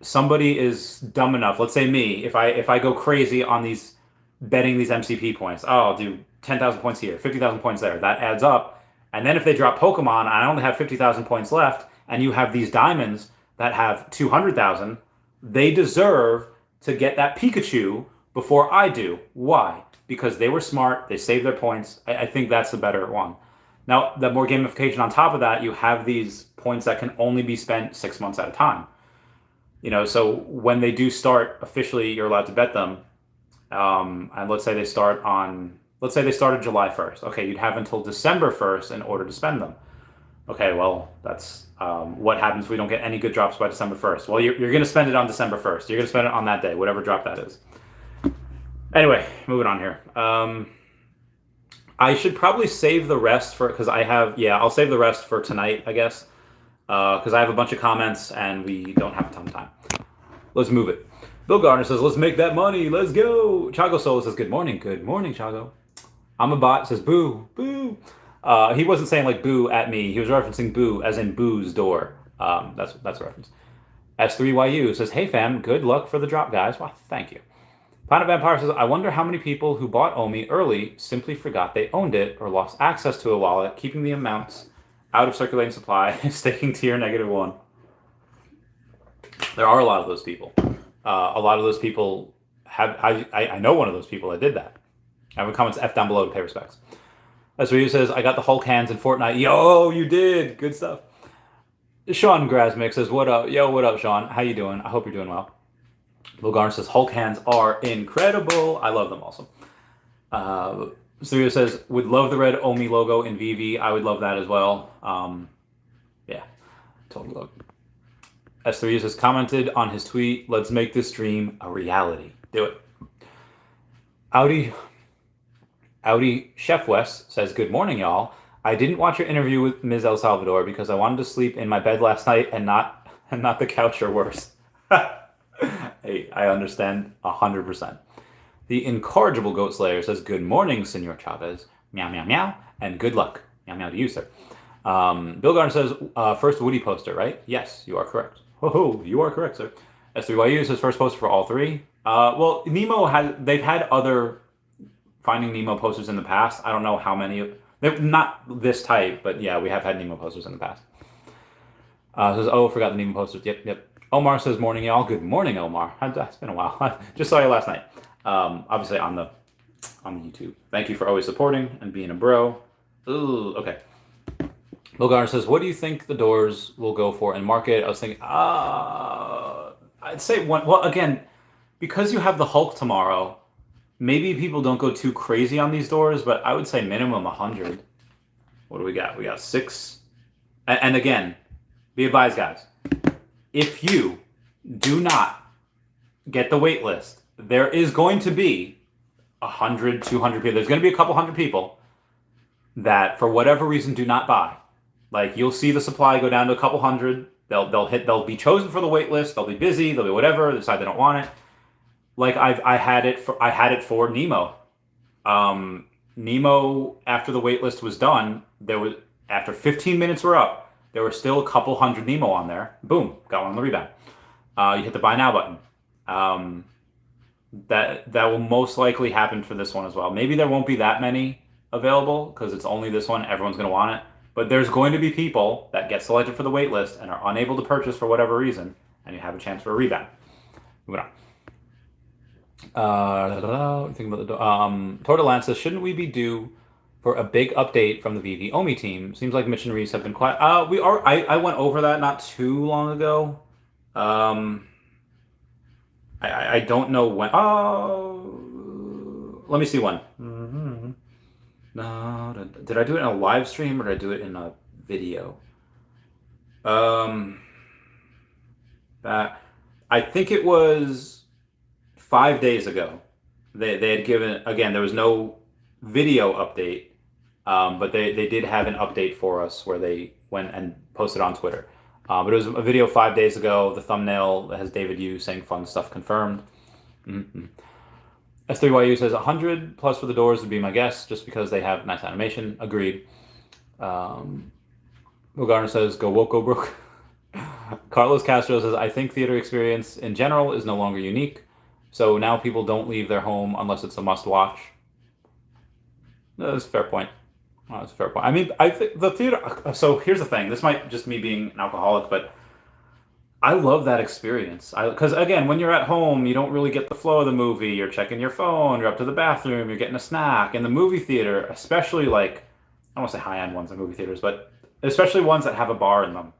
somebody is dumb enough, let's say me, if I go crazy on these betting these MCP points, I'll do 10,000 points here, 50,000 points there. That adds up. And then if they drop Pokemon and I only have 50,000 points left, and you have these diamonds that have 200,000, they deserve to get that Pikachu before I do. Why? Because they were smart. They saved their points. I think that's the better one. Now, the more gamification on top of that, you have these points that can only be spent 6 months at a time. So when they do start officially, you're allowed to bet them. And let's say they started July 1st. Okay, you'd have until December 1st in order to spend them. Okay, well, that's what happens if we don't get any good drops by December 1st. Well, you're going to spend it on December 1st. You're going to spend it on that day, whatever drop that is. Anyway, moving on here. I should probably save the rest because I'll save the rest for tonight, I guess, because I have a bunch of comments and we don't have a ton of time. Let's move it. Bill Gardner says, let's make that money. Let's go. Chago Solo says, good morning. Good morning, Chago. I'm a bot says, boo, boo. He wasn't saying like boo at me. He was referencing boo as in boo's door. That's a reference. S3YU says, hey fam, good luck for the drop, guys. Well, thank you. Planet Vampire says, I wonder how many people who bought OMI early simply forgot they owned it or lost access to a wallet, keeping the amounts out of circulating supply, sticking tier -1. There are a lot of those people. A lot of those people I know one of those people that did that. I have a comments F down below to pay respects. S3YU says, I got the Hulk hands in Fortnite. Yo, you did. Good stuff. Sean Grasmick says, what up? Yo, what up, Sean? How you doing? I hope you're doing well. Bill Garner says, Hulk hands are incredible. I love them also. Studio says, would love the red OMI logo in VeVe. I would love that as well. Yeah, totally love it. S3 says, commented on his tweet, let's make this dream a reality. Do it. Audi Chef West says, good morning, y'all. I didn't watch your interview with Ms. El Salvador because I wanted to sleep in my bed last night and not the couch or worse. Hey, I understand 100%. The incorrigible Goat Slayer says, good morning, Senor Chavez. Meow, meow, meow. And good luck. Meow, meow to you, sir. Bill Garner says, first Woody poster, right? Yes, you are correct. Oh, you are correct, sir. S3YU says, first poster for all three. Well, they've had other Finding Nemo posters in the past. I don't know how many. They're not this type, but yeah, we have had Nemo posters in the past. Says, oh, forgot the Nemo posters. Yep. Omar says, morning, y'all. Good morning, Omar. It's been a while. I just saw you last night. Obviously on the YouTube. Thank you for always supporting and being a bro. Ooh, okay. Bill Garner says, what do you think the doors will go for in market? I was thinking, I'd say one. Well, again, because you have the Hulk tomorrow, maybe people don't go too crazy on these doors, but I would say minimum 100. What do we got? We got 6. And again, be advised, guys. If you do not get the wait list, there is going to be 100, 200 people. There's going to be a couple hundred people that, for whatever reason, do not buy. Like, you'll see the supply go down to a couple hundred. They'll be chosen for the wait list. They'll be busy. They'll be whatever. They decide they don't want it. Like I had it for Nemo. Nemo, after the wait list was done, after 15 minutes were up, there were still a couple hundred Nemo on there. Boom, got one on the rebound. You hit the buy now button. That will most likely happen for this one as well. Maybe there won't be that many available because it's only this one. Everyone's going to want it. But there's going to be people that get selected for the wait list and are unable to purchase for whatever reason, and you have a chance for a rebound. Moving on. Think about the Tortolan says, shouldn't we be due for a big update from the VeVe OMI team? Seems like Mitch and Reese have been quiet. I went over that not too long ago. I don't know when. Oh, let me see when. No, did I do it in a live stream or did I do it in a video? I think it was 5 days ago. They had given, again, there was no video update, but they did have an update for us where they went and posted on Twitter. But it was a video 5 days ago. The thumbnail has David Yu saying fun stuff confirmed. S3YU says 100 plus for the doors would be my guess, just because they have nice animation. Agreed. Will Garner says, go woke, go broke. Carlos Castro says, I think theater experience in general is no longer unique. So now people don't leave their home unless it's a must watch. That's a fair point. That's a fair point. I mean, I think the theater, so here's the thing. This might just me being an alcoholic, but I love that experience. Because again, when you're at home, you don't really get the flow of the movie. You're checking your phone, you're up to the bathroom, you're getting a snack. In the movie theater, especially like, I don't want to say high-end ones in movie theaters, but especially ones that have a bar in them.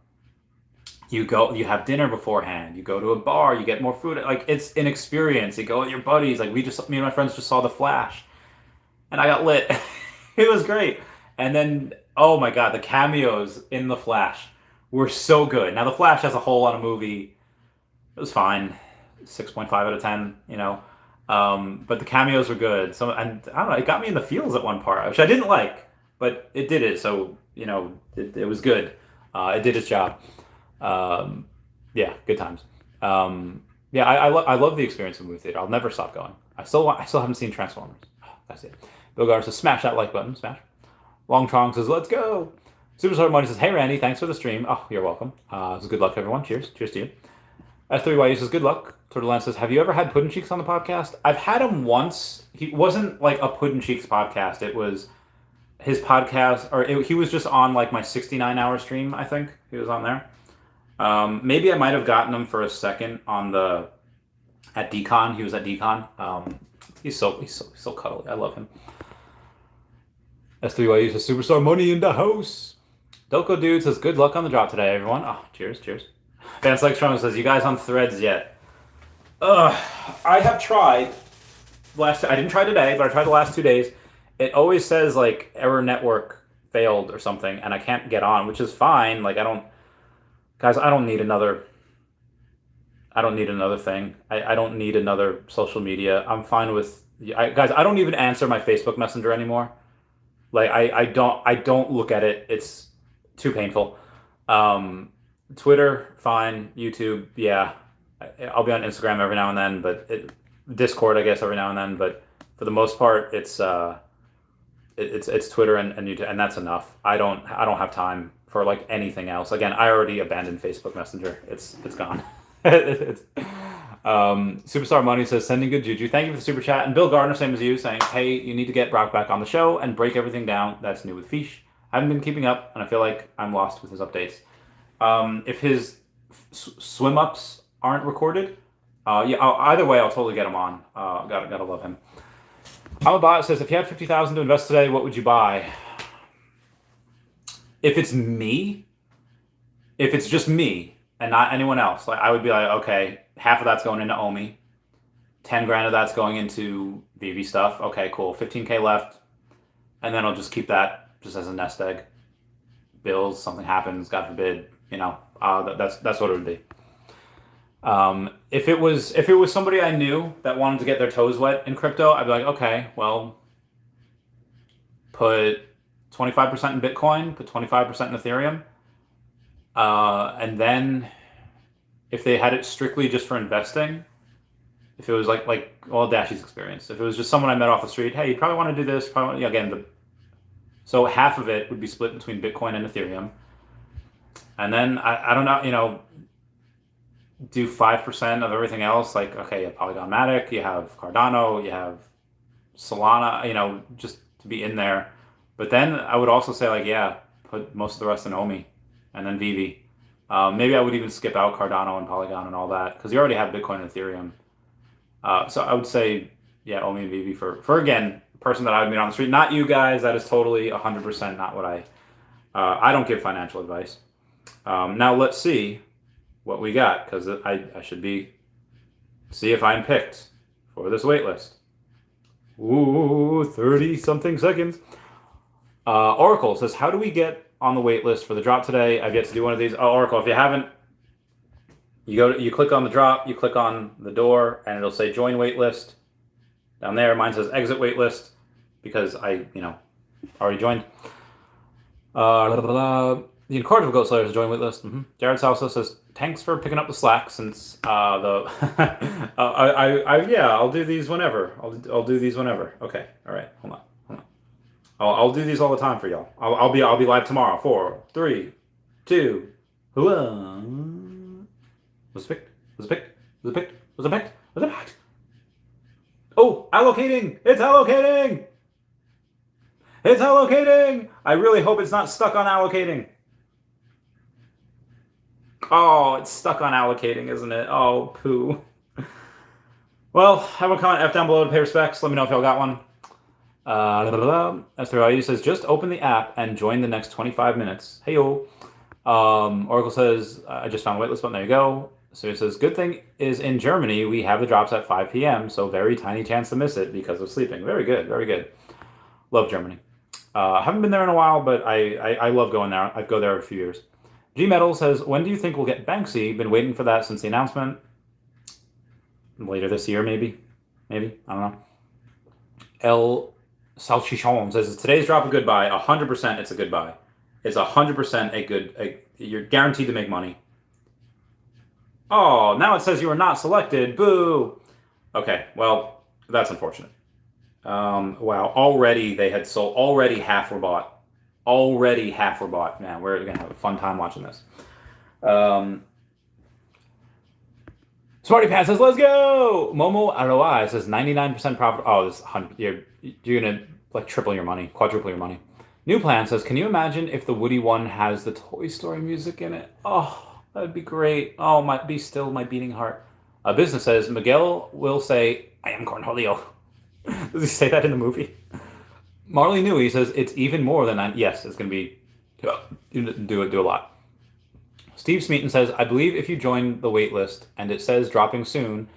You have dinner beforehand, you go to a bar, you get more food. Like, it's an experience. You go with your buddies. Like, me and my friends just saw The Flash, and I got lit. It was great. And then, oh my God, the cameos in The Flash were so good. Now, The Flash as a whole on a movie, it was fine, 6.5 out of 10, you know. But the cameos were good. So, and I don't know, it got me in the feels at one part, which I didn't like, but it did it. So, you know, it was good. It did its job. Yeah, good times. Yeah, I love the experience of movie theater. I'll never stop going. I still haven't seen Transformers. Oh, that's it. Bill Gar says, smash that like button. Smash. Long Trong says, let's go. Superstar Money says, hey Randy, thanks for the stream. Oh, you're welcome. So good luck, everyone. Cheers. Cheers to you. S3YU says, good luck. Turtleland says, have you ever had Puddin' Cheeks on the podcast? I've had him once. He wasn't like a Puddin' Cheeks podcast. It was his podcast, he was just on like my 69-hour stream, I think. He was on there. Maybe I might have gotten him for a second at Decon. He was at Decon. He's so cuddly. I love him. S3YU says, Superstar Money in the house. Delco Dude says, good luck on the drop today, everyone. Oh, cheers. Vance Like Strong says, you guys on Threads yet? I have tried. I didn't try today, but I tried the last 2 days. It always says like error network failed or something, and I can't get on, which is fine. Like, I don't need another thing. I don't need another social media. I'm fine with guys. I don't even answer my Facebook Messenger anymore. Like, I don't look at it. It's too painful. Twitter, fine. YouTube, yeah. I'll be on Instagram every now and then, but Discord, I guess, every now and then. But for the most part, it's Twitter and YouTube, and that's enough. I don't have time for like anything else. Again, I already abandoned Facebook Messenger. It's gone. Superstar Money says, sending good juju. Thank you for the super chat. And Bill Gardner, same as you, saying, hey, you need to get Brock back on the show and break everything down. That's new with Feesh. I haven't been keeping up, and I feel like I'm lost with his updates. If his swim ups aren't recorded, either way, I'll totally get him on. Gotta love him. Amabot says, if you had $50,000 to invest today, what would you buy? If it's just me and not anyone else, like, I would be like, okay, half of that's going into OMI, 10 grand of that's going into VeVe stuff. Okay, cool. 15K left, and then I'll just keep that just as a nest egg. Bills, something happens, God forbid, you know, that's what it would be. If it was somebody I knew that wanted to get their toes wet in crypto, I'd be like, okay, well, put 25% in Bitcoin, put 25% in Ethereum, and then if they had it strictly just for investing, if it was like Dashie's experience, if it was just someone I met off the street, hey, you probably want to do this, so half of it would be split between Bitcoin and Ethereum, and then I don't know, you know, do 5% of everything else. Like, okay, you have Polygon Matic, you have Cardano, you have Solana, you know, just to be in there. But then I would also say, like, yeah, put most of the rest in OMI and then VeVe. Maybe I would even skip out Cardano and Polygon and all that, because you already have Bitcoin and Ethereum. So I would say, yeah, OMI and VeVe for again, a person that I would meet on the street. Not you guys. That is totally 100% not what I don't give financial advice. Now let's see what we got, because I should see if I'm picked for this waitlist. Ooh, 30-something seconds. Oracle says, how do we get on the wait list for the drop today? I've yet to do one of these. Oh, Oracle, if you haven't, you click on the drop, you click on the door, and it'll say join wait list. Down there, mine says exit wait list, because I, already joined. The Incorrigible Goat Slayer is join wait list. Jared Salsa says, thanks for picking up the slack since I'll do these whenever. I'll do these whenever. Okay, all right, hold on. I'll do these all the time for y'all. I'll be live tomorrow. 4, 3, 2, 1. Was it picked? Was it picked? Was it picked? Was it picked? Was it picked? Oh, allocating! It's allocating! It's allocating! I really hope it's not stuck on allocating. Oh, it's stuck on allocating, isn't it? Oh, poo. Well, have a comment F down below to pay respects. Let me know if y'all got one. S3IU says, just open the app and join the next 25 minutes. Hey, yo. Oracle says, I just found a waitlist button. There you go. So it says, good thing is in Germany, we have the drops at 5 p.m., so very tiny chance to miss it because of sleeping. Very good, very good. Love Germany. Haven't been there in a while, but I love going there. I'd go there every few years. G Metal says, when do you think we'll get Banksy? Been waiting for that since the announcement. Later this year, maybe. Maybe. I don't know. El Salchichon says, is today's drop a good buy? 100% it's a good buy. It's 100% a good... you're guaranteed to make money. Oh, now it says you were not selected. Boo! Okay, well, that's unfortunate. Wow, already they had sold... Already half were bought. Already half were bought. Man, we're going to have a fun time watching this. Smarty Pat says, let's go! Momo ROI says 99% profit. Oh, this 100. You're going to like triple your money, quadruple your money. New Plan says, can you imagine if the Woody one has the Toy Story music in it? Oh, that'd be great. Oh, be still my beating heart. Business says, Miguel will say, I am Cornholio. Does he say that in the movie? Marley Newey says, it's even more than that. Yes, it's going to be, do a lot. Steve Smeaton says, I believe if you join the waitlist and it says dropping soon,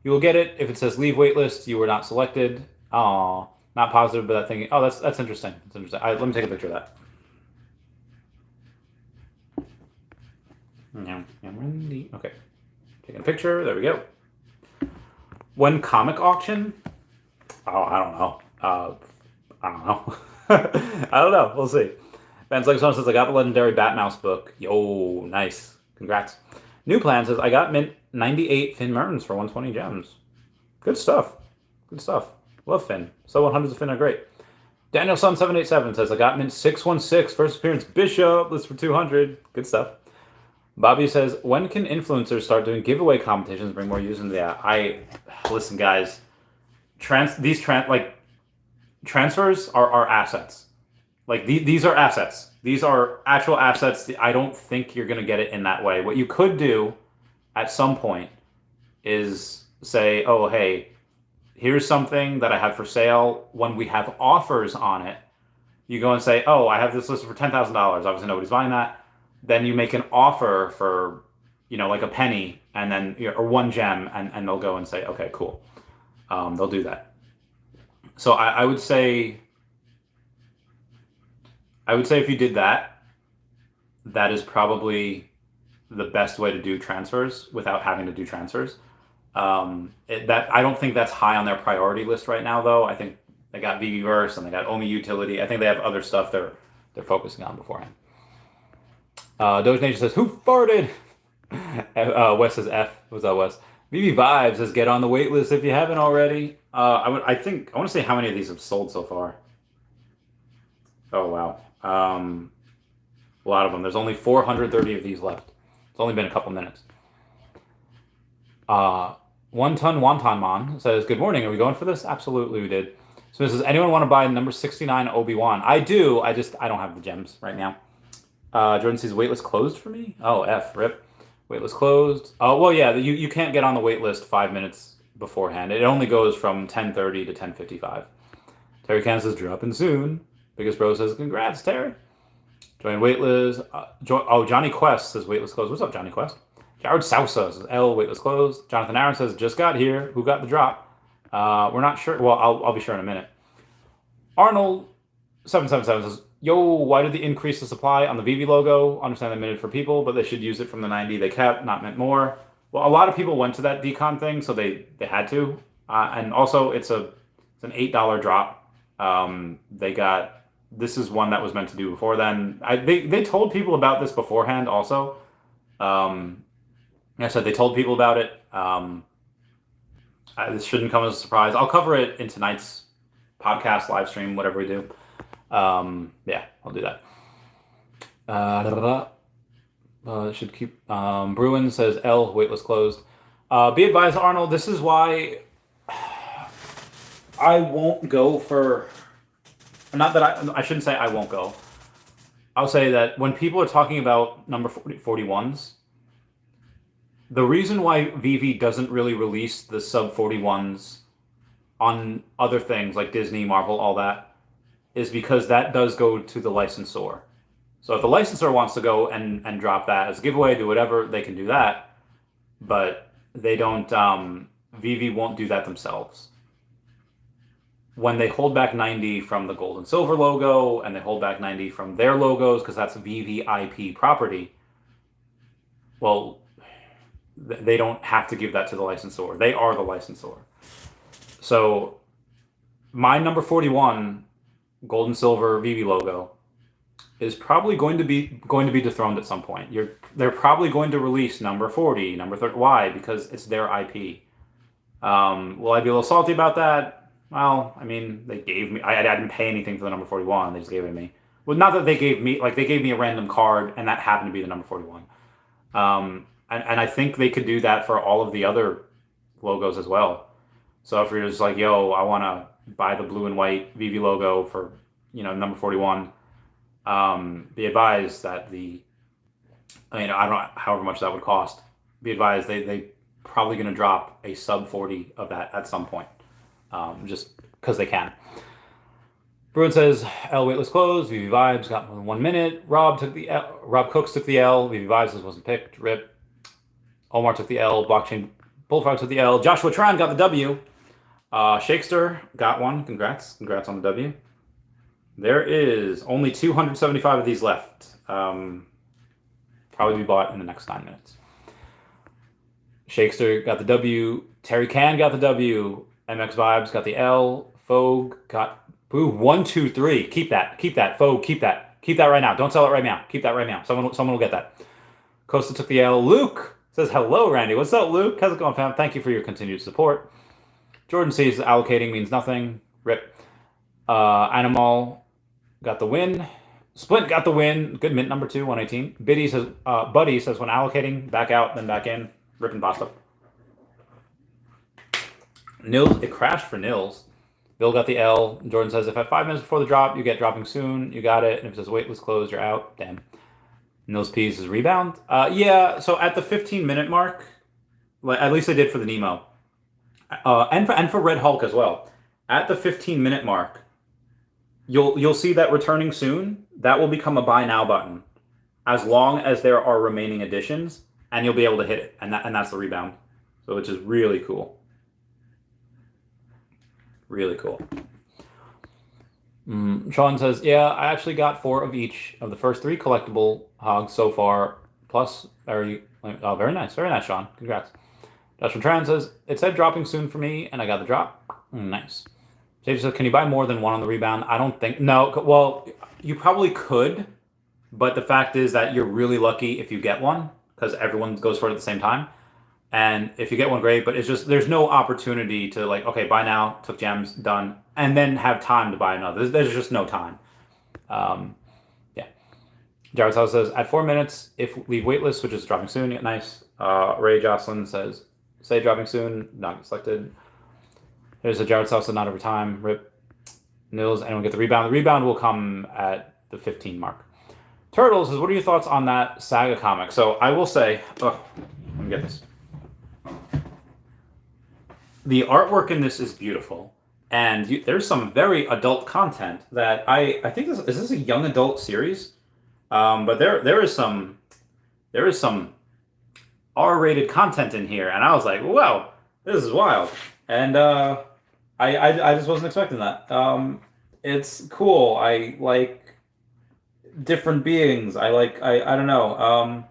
you will get it. If it says leave waitlist, you were not selected. Aw, not positive, but that thing. Oh, that's interesting. That's interesting. Let me take a picture of that. Okay, taking a picture. There we go. When comic auction? Oh, I don't know. I don't know. I don't know. We'll see. Ben's like someone says, I got the legendary Batmouse book. Yo, nice. Congrats. New Plan says, I got mint 98 Finn Mertens for 120 gems. Good stuff. Good stuff. Love Finn. So 100s of Finn are great. Daniel Sun 787 says, I got mint 616 first appearance Bishop. List for 200. Good stuff. Bobby says, when can influencers start doing giveaway competitions, bring more users into the app? Listen, guys. Transfers are assets. Like, these are assets. These are actual assets. I don't think you're going to get it in that way. What you could do at some point is say, oh, hey, here's something that I have for sale. When we have offers on it, you go and say, oh, I have this listed for $10,000. Obviously, nobody's buying that. Then you make an offer for, like a penny and then or 1 gem, and they'll go and say, okay, cool. They'll do that. So I would say... if you did that, that is probably the best way to do transfers without having to do transfers. I don't think that's high on their priority list right now, though. I think they got VeVe and they got Omi Utility. I think they have other stuff they're focusing on beforehand. Doge Nation says, who farted? Wes says F. What's up, Wes? VeVe Vibes says, get on the wait list if you haven't already. I want to see how many of these have sold so far. Oh, wow. A lot of them. There's only 430 of these left. It's only been a couple minutes. One Ton Wonton Mon says, good morning. Are we going for this? Absolutely, we did. So this says, anyone want to buy number 69 Obi-Wan? I do. I don't have the gems right now. Jordan says, waitlist closed for me? Oh, F. Rip. Waitlist closed. Oh, well, yeah. You can't get on the waitlist 5 minutes beforehand. It only goes from 10:30 to 10:55. Terry Can says, dropping soon. Biggest Bro says, congrats, Terry. Join waitlist. Johnny Quest says, waitlist closed. What's up, Johnny Quest? Jared Sousa says, L, waitlist closed. Jonathan Aaron says, just got here. Who got the drop? We're not sure. Well, I'll be sure in a minute. Arnold 777 says, yo, why did they increase the supply on the VeVe logo? Understand they minted for people, but they should use it from the 90 they kept, not mint more. Well, a lot of people went to that decon thing, so they had to. And also, it's an $8 drop. This is one that was meant to do before then. They told people about this beforehand also. Like I said, they told people about it. This shouldn't come as a surprise. I'll cover it in tonight's podcast, live stream, whatever we do. Yeah, I'll do that. Should keep... Bruin says, L, waitlist closed. Be advised, Arnold, this is why I won't go for... Not that I shouldn't say I won't go. I'll say that when people are talking about number 41s, The reason why VeVe doesn't really release the sub 41s on other things like Disney, Marvel, all that, is because that does go to the licensor. So if the licensor wants to go and drop that as a giveaway, do whatever, they can do that. But they don't, VeVe won't do that themselves. When they hold back 90 from the gold and silver logo, and they hold back 90 from their logos, because that's VeVe IP property, well, they don't have to give that to the licensor. They are the licensor. So my number 41 gold and silver VeVe logo is probably going to be dethroned at some point. They're probably going to release number 40, number 30. Why? Because it's their IP. Will I be a little salty about that? Well, I mean, they gave me. I didn't pay anything for the number 41. They just gave it to me. Well, not that they gave me, like, they gave me a random card, and that happened to be the number 41. And I think they could do that for all of the other logos as well. So if you're just like, yo, I want to buy the blue and white VeVe logo for, number 41, be advised that I don't know, however much that would cost, be advised they probably going to drop a sub 40 of that at some point, just because they can. Bruin says, L waitlist closed, VeVe Vibes got more than 1 minute. Rob Cooks took the L, VeVe Vibes wasn't picked, rip. Omar took the L, Blockchain Bullfrog took the L. Joshua Tran got the W. Shakester got one, congrats on the W. There is only 275 of these left. Probably be bought in the next 9 minutes. Shakester got the W. Terry Can got the W. MX Vibes got the L. Fogue got... Boo, 1, 2, 3. Keep that. Fogue, keep that. Keep that right now. Don't sell it right now. Keep that right now. Someone will get that. Costa took the L. Luke says, hello, Randy. What's up, Luke? How's it going, fam? Thank you for your continued support. Jordan sees allocating means nothing. Rip. Animal got the win. Splint got the win. Good mint number 2, 118. Buddy says, when allocating, back out, then back in. Rip and pasta. Nils, it crashed for Nils. Bill got the L. Jordan says, if at 5 minutes before the drop, you get dropping soon, you got it. And if it says waitlist closed, you're out. Damn. Nils P says rebound. Yeah, so at the 15-minute mark, at least I did for the Nemo. And for Red Hulk as well. At the 15-minute mark, you'll see that returning soon, that will become a buy now button. As long as there are remaining additions, and you'll be able to hit it. And that's the rebound. So which is really cool. Really cool. Sean says, yeah, I actually got 4 of each of the first 3 collectible hogs so far. Plus, very nice, Sean. Congrats. Joshua Tran says, it said dropping soon for me, and I got the drop. Nice. Sage says, can you buy more than 1 on the rebound? I don't think, no. Well, you probably could, but the fact is that you're really lucky if you get one, because everyone goes for it at the same time. And if you get one, great, but it's just, there's no opportunity to like, okay, buy now, took gems, done, and then have time to buy another. There's just no time. Yeah. Jared House says, at 4 minutes, if leave waitlist, which is dropping soon, get nice. Ray Jocelyn says, say dropping soon, not get selected. There's a Jared House, not over time, rip. Nils, anyone get the rebound? The rebound will come at the 15 mark. Turtles says, what are your thoughts on that Saga comic? So I will say, let me get this. The artwork in this is beautiful, and there's some very adult content that I think is this a young adult series? But there is some R-rated content in here, and I was like, wow, this is wild, and I just wasn't expecting that. It's cool. I like different beings. I don't know.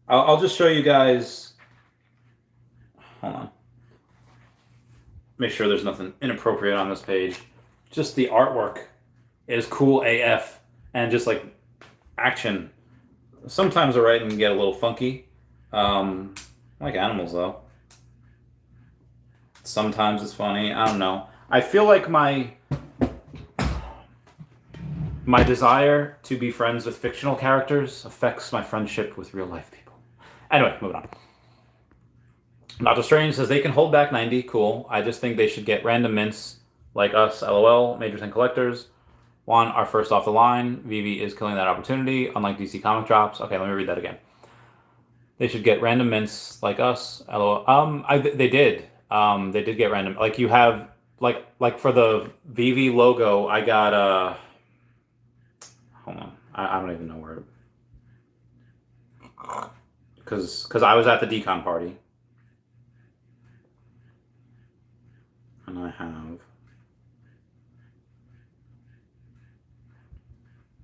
I'll just show you guys. Hold on. Make sure there's nothing inappropriate on this page. Just the artwork is cool AF, and just like action. Sometimes the writing can get a little funky. I like animals though. Sometimes it's funny. I don't know. I feel like my desire to be friends with fictional characters affects my friendship with real life people. Anyway, moving on. Doctor Strange says they can hold back 90. Cool. I just think they should get random mints like us, LOL, majors and collectors. Juan are first off the line. VeVe is killing that opportunity, unlike DC comic drops. Okay, let me read that again. They should get random mints like us. LOL. They did. They did get random. Like you have like for the VeVe logo, I got hold on. I don't even know where. Because I was at the decon party. And I have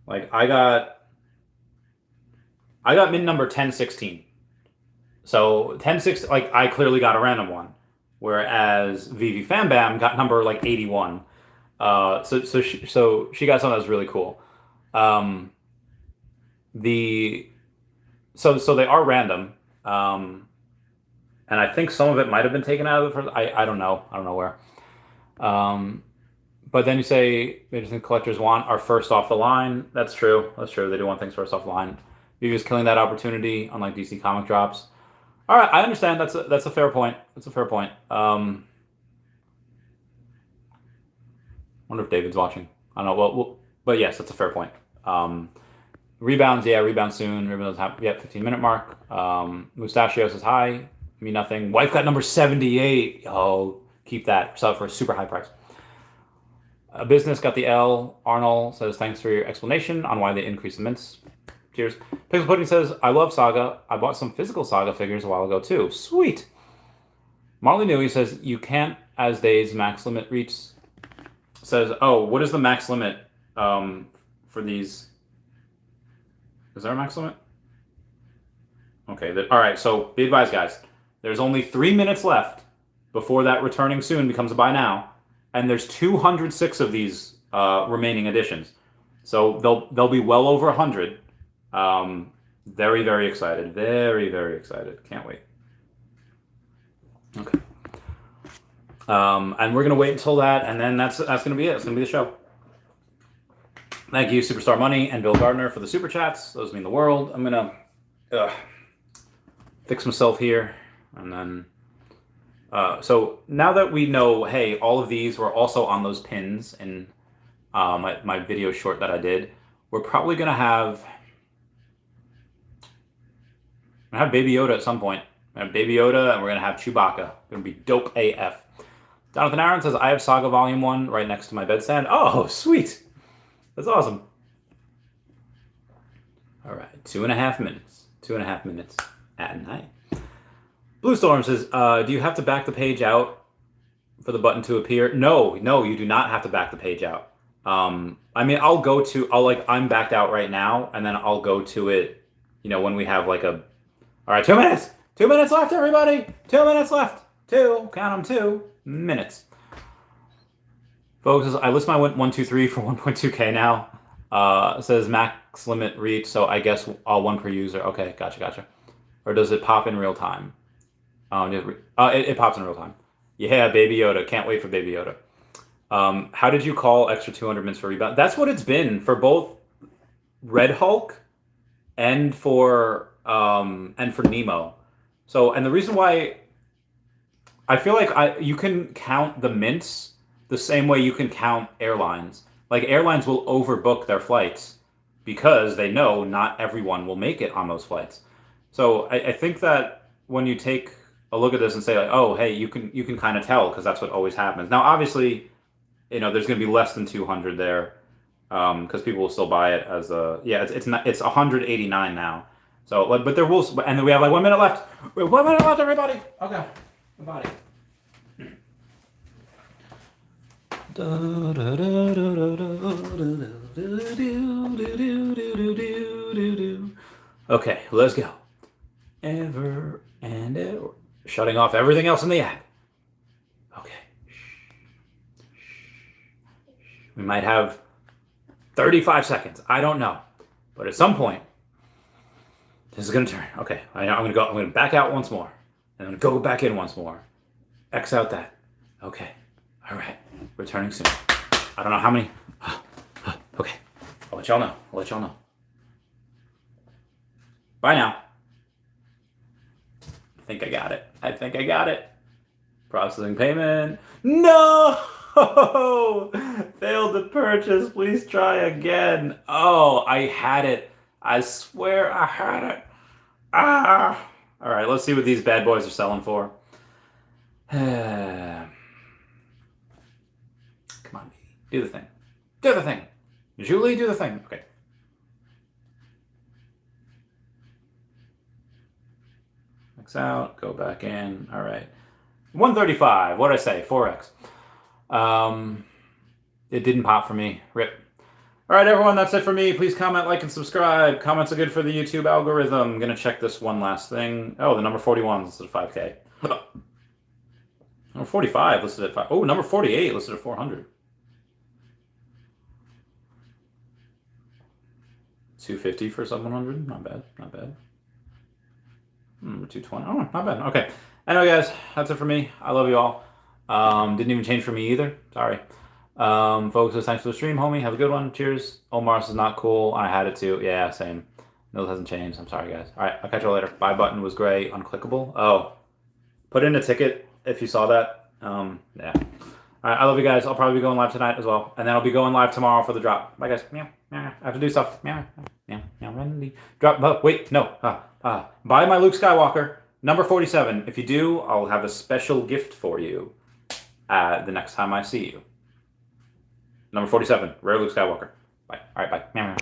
like I got mint number 1016. So 1016, like I clearly got a random one, whereas VeVe Fam Bam got number like 81. So she got something that was really cool. So they are random. And I think some of it might have been taken out of the first. I don't know. I don't know where. But then you say maybe some collectors want are first off the line. That's true. That's true. They do want things first off the line. VeVe is killing that opportunity, unlike DC comic drops. All right, I understand. That's a fair point. That's a fair point. Wonder if David's watching. I don't know. Well, but yes, that's a fair point. Rebounds, yeah, rebound soon. Rebounds have 15-minute mark. Nastascia says hi. Me nothing. Wife got number 78. Oh, keep that. Sell it for a super high price. A business got the L. Arnold says thanks for your explanation on why they increased the mints. Cheers. Pixel Pudding says, I love Saga. I bought some physical Saga figures a while ago, too. Sweet. Marley Newey says, you can't, as days max limit reach. Says, oh, what is the max limit for these? Is there a max limit? Okay. All right. So be advised, guys. There's only 3 minutes left before that returning soon becomes a buy now. And there's 206 of these remaining editions. So they'll be well over 100. Very, very excited. Very, very excited. Can't wait. Okay. And we're gonna wait until that, and then that's gonna be it. It's gonna be the show. Thank you, Superstar Money and Bill Gardner, for the super chats. Those mean the world. I'm gonna fix myself here, and then. So now that we know, hey, all of these were also on those pins in my video short that I did, we're probably gonna have. I have Baby Yoda at some point. We're gonna have Baby Yoda, and we're gonna have Chewbacca. Gonna be dope AF. Jonathan Aaron says, I have Saga Volume 1 right next to my bedstand. Oh, sweet. That's awesome. All right, 2.5 minutes. 2.5 minutes at night. Blue Storm says, do you have to back the page out for the button to appear? No, you do not have to back the page out. I mean, I'm backed out right now, and then I'll go to it, when we have all right, 2 minutes. 2 minutes left, everybody. 2 minutes left. Count them, 2 minutes. Folks, I list my 1, 2, 3 for 1.2K now. It says max limit reach, so I guess all 1 per user. Okay, gotcha. Or does it pop in real time? It pops in real time. Yeah, Baby Yoda. Can't wait for Baby Yoda. How did you call extra 200 minutes for rebound? That's what it's been for both Red Hulk and for Nemo. So, and the reason why I feel like you can count the mints the same way you can count airlines. Like airlines will overbook their flights because they know not everyone will make it on those flights. So I think that when you take a look at this and say like, oh, hey, you can kind of tell because that's what always happens. Now, obviously, there's going to be less than 200 there because people will still buy it as it's 189 now. So, but there will, and then we have 1 minute left. We have 1 minute left, everybody. Okay, everybody. Okay, let's go. Ever and ever. Shutting off everything else in the app. Okay. We might have 35 seconds. I don't know. But at some point, this is going to turn. Okay, I'm going to back out once more. And I'm going to go back in once more. X out that. Okay. All right. Returning soon. I don't know how many. Okay. I'll let y'all know. Bye now. I think I got it. Processing payment. No! Failed to purchase. Please try again. Oh, I had it. I swear I had it. All right, let's see what these bad boys are selling for. Come on, do the thing. Do the thing. Julie, do the thing. Okay. X out, go back in. All right. 135. What did I say? 4X. It didn't pop for me. Rip. All right, everyone, that's it for me. Please comment, like, and subscribe. Comments are good for the YouTube algorithm. I'm going to check this one last thing. Oh, the number 41 listed at 5K. Number 45 listed at 5. Oh, number 48 listed at 400. 250 for sub 100. Not bad. Not bad. 220. Oh, not bad. Okay. Anyway, guys, that's it for me. I love you all. Didn't even change for me either. Sorry. Folks, thanks for the stream, homie. Have a good one. Cheers. Omar's is not cool. I had it too. Yeah, same. No, it hasn't changed. I'm sorry, guys. All right, I'll catch you all later. Buy button was gray, unclickable. Oh, put in a ticket if you saw that. Yeah. All right, I love you guys. I'll probably be going live tonight as well, and then I'll be going live tomorrow for the drop. Bye, guys. Meow, meow. I have to do stuff. Meow, meow, meow. Wendy. Drop. Oh, wait, no. Buy my Luke Skywalker number 47. If you do, I'll have a special gift for you the next time I see you. Number 47, Rare Luke Skywalker. Bye. All right, bye. Meow, meow.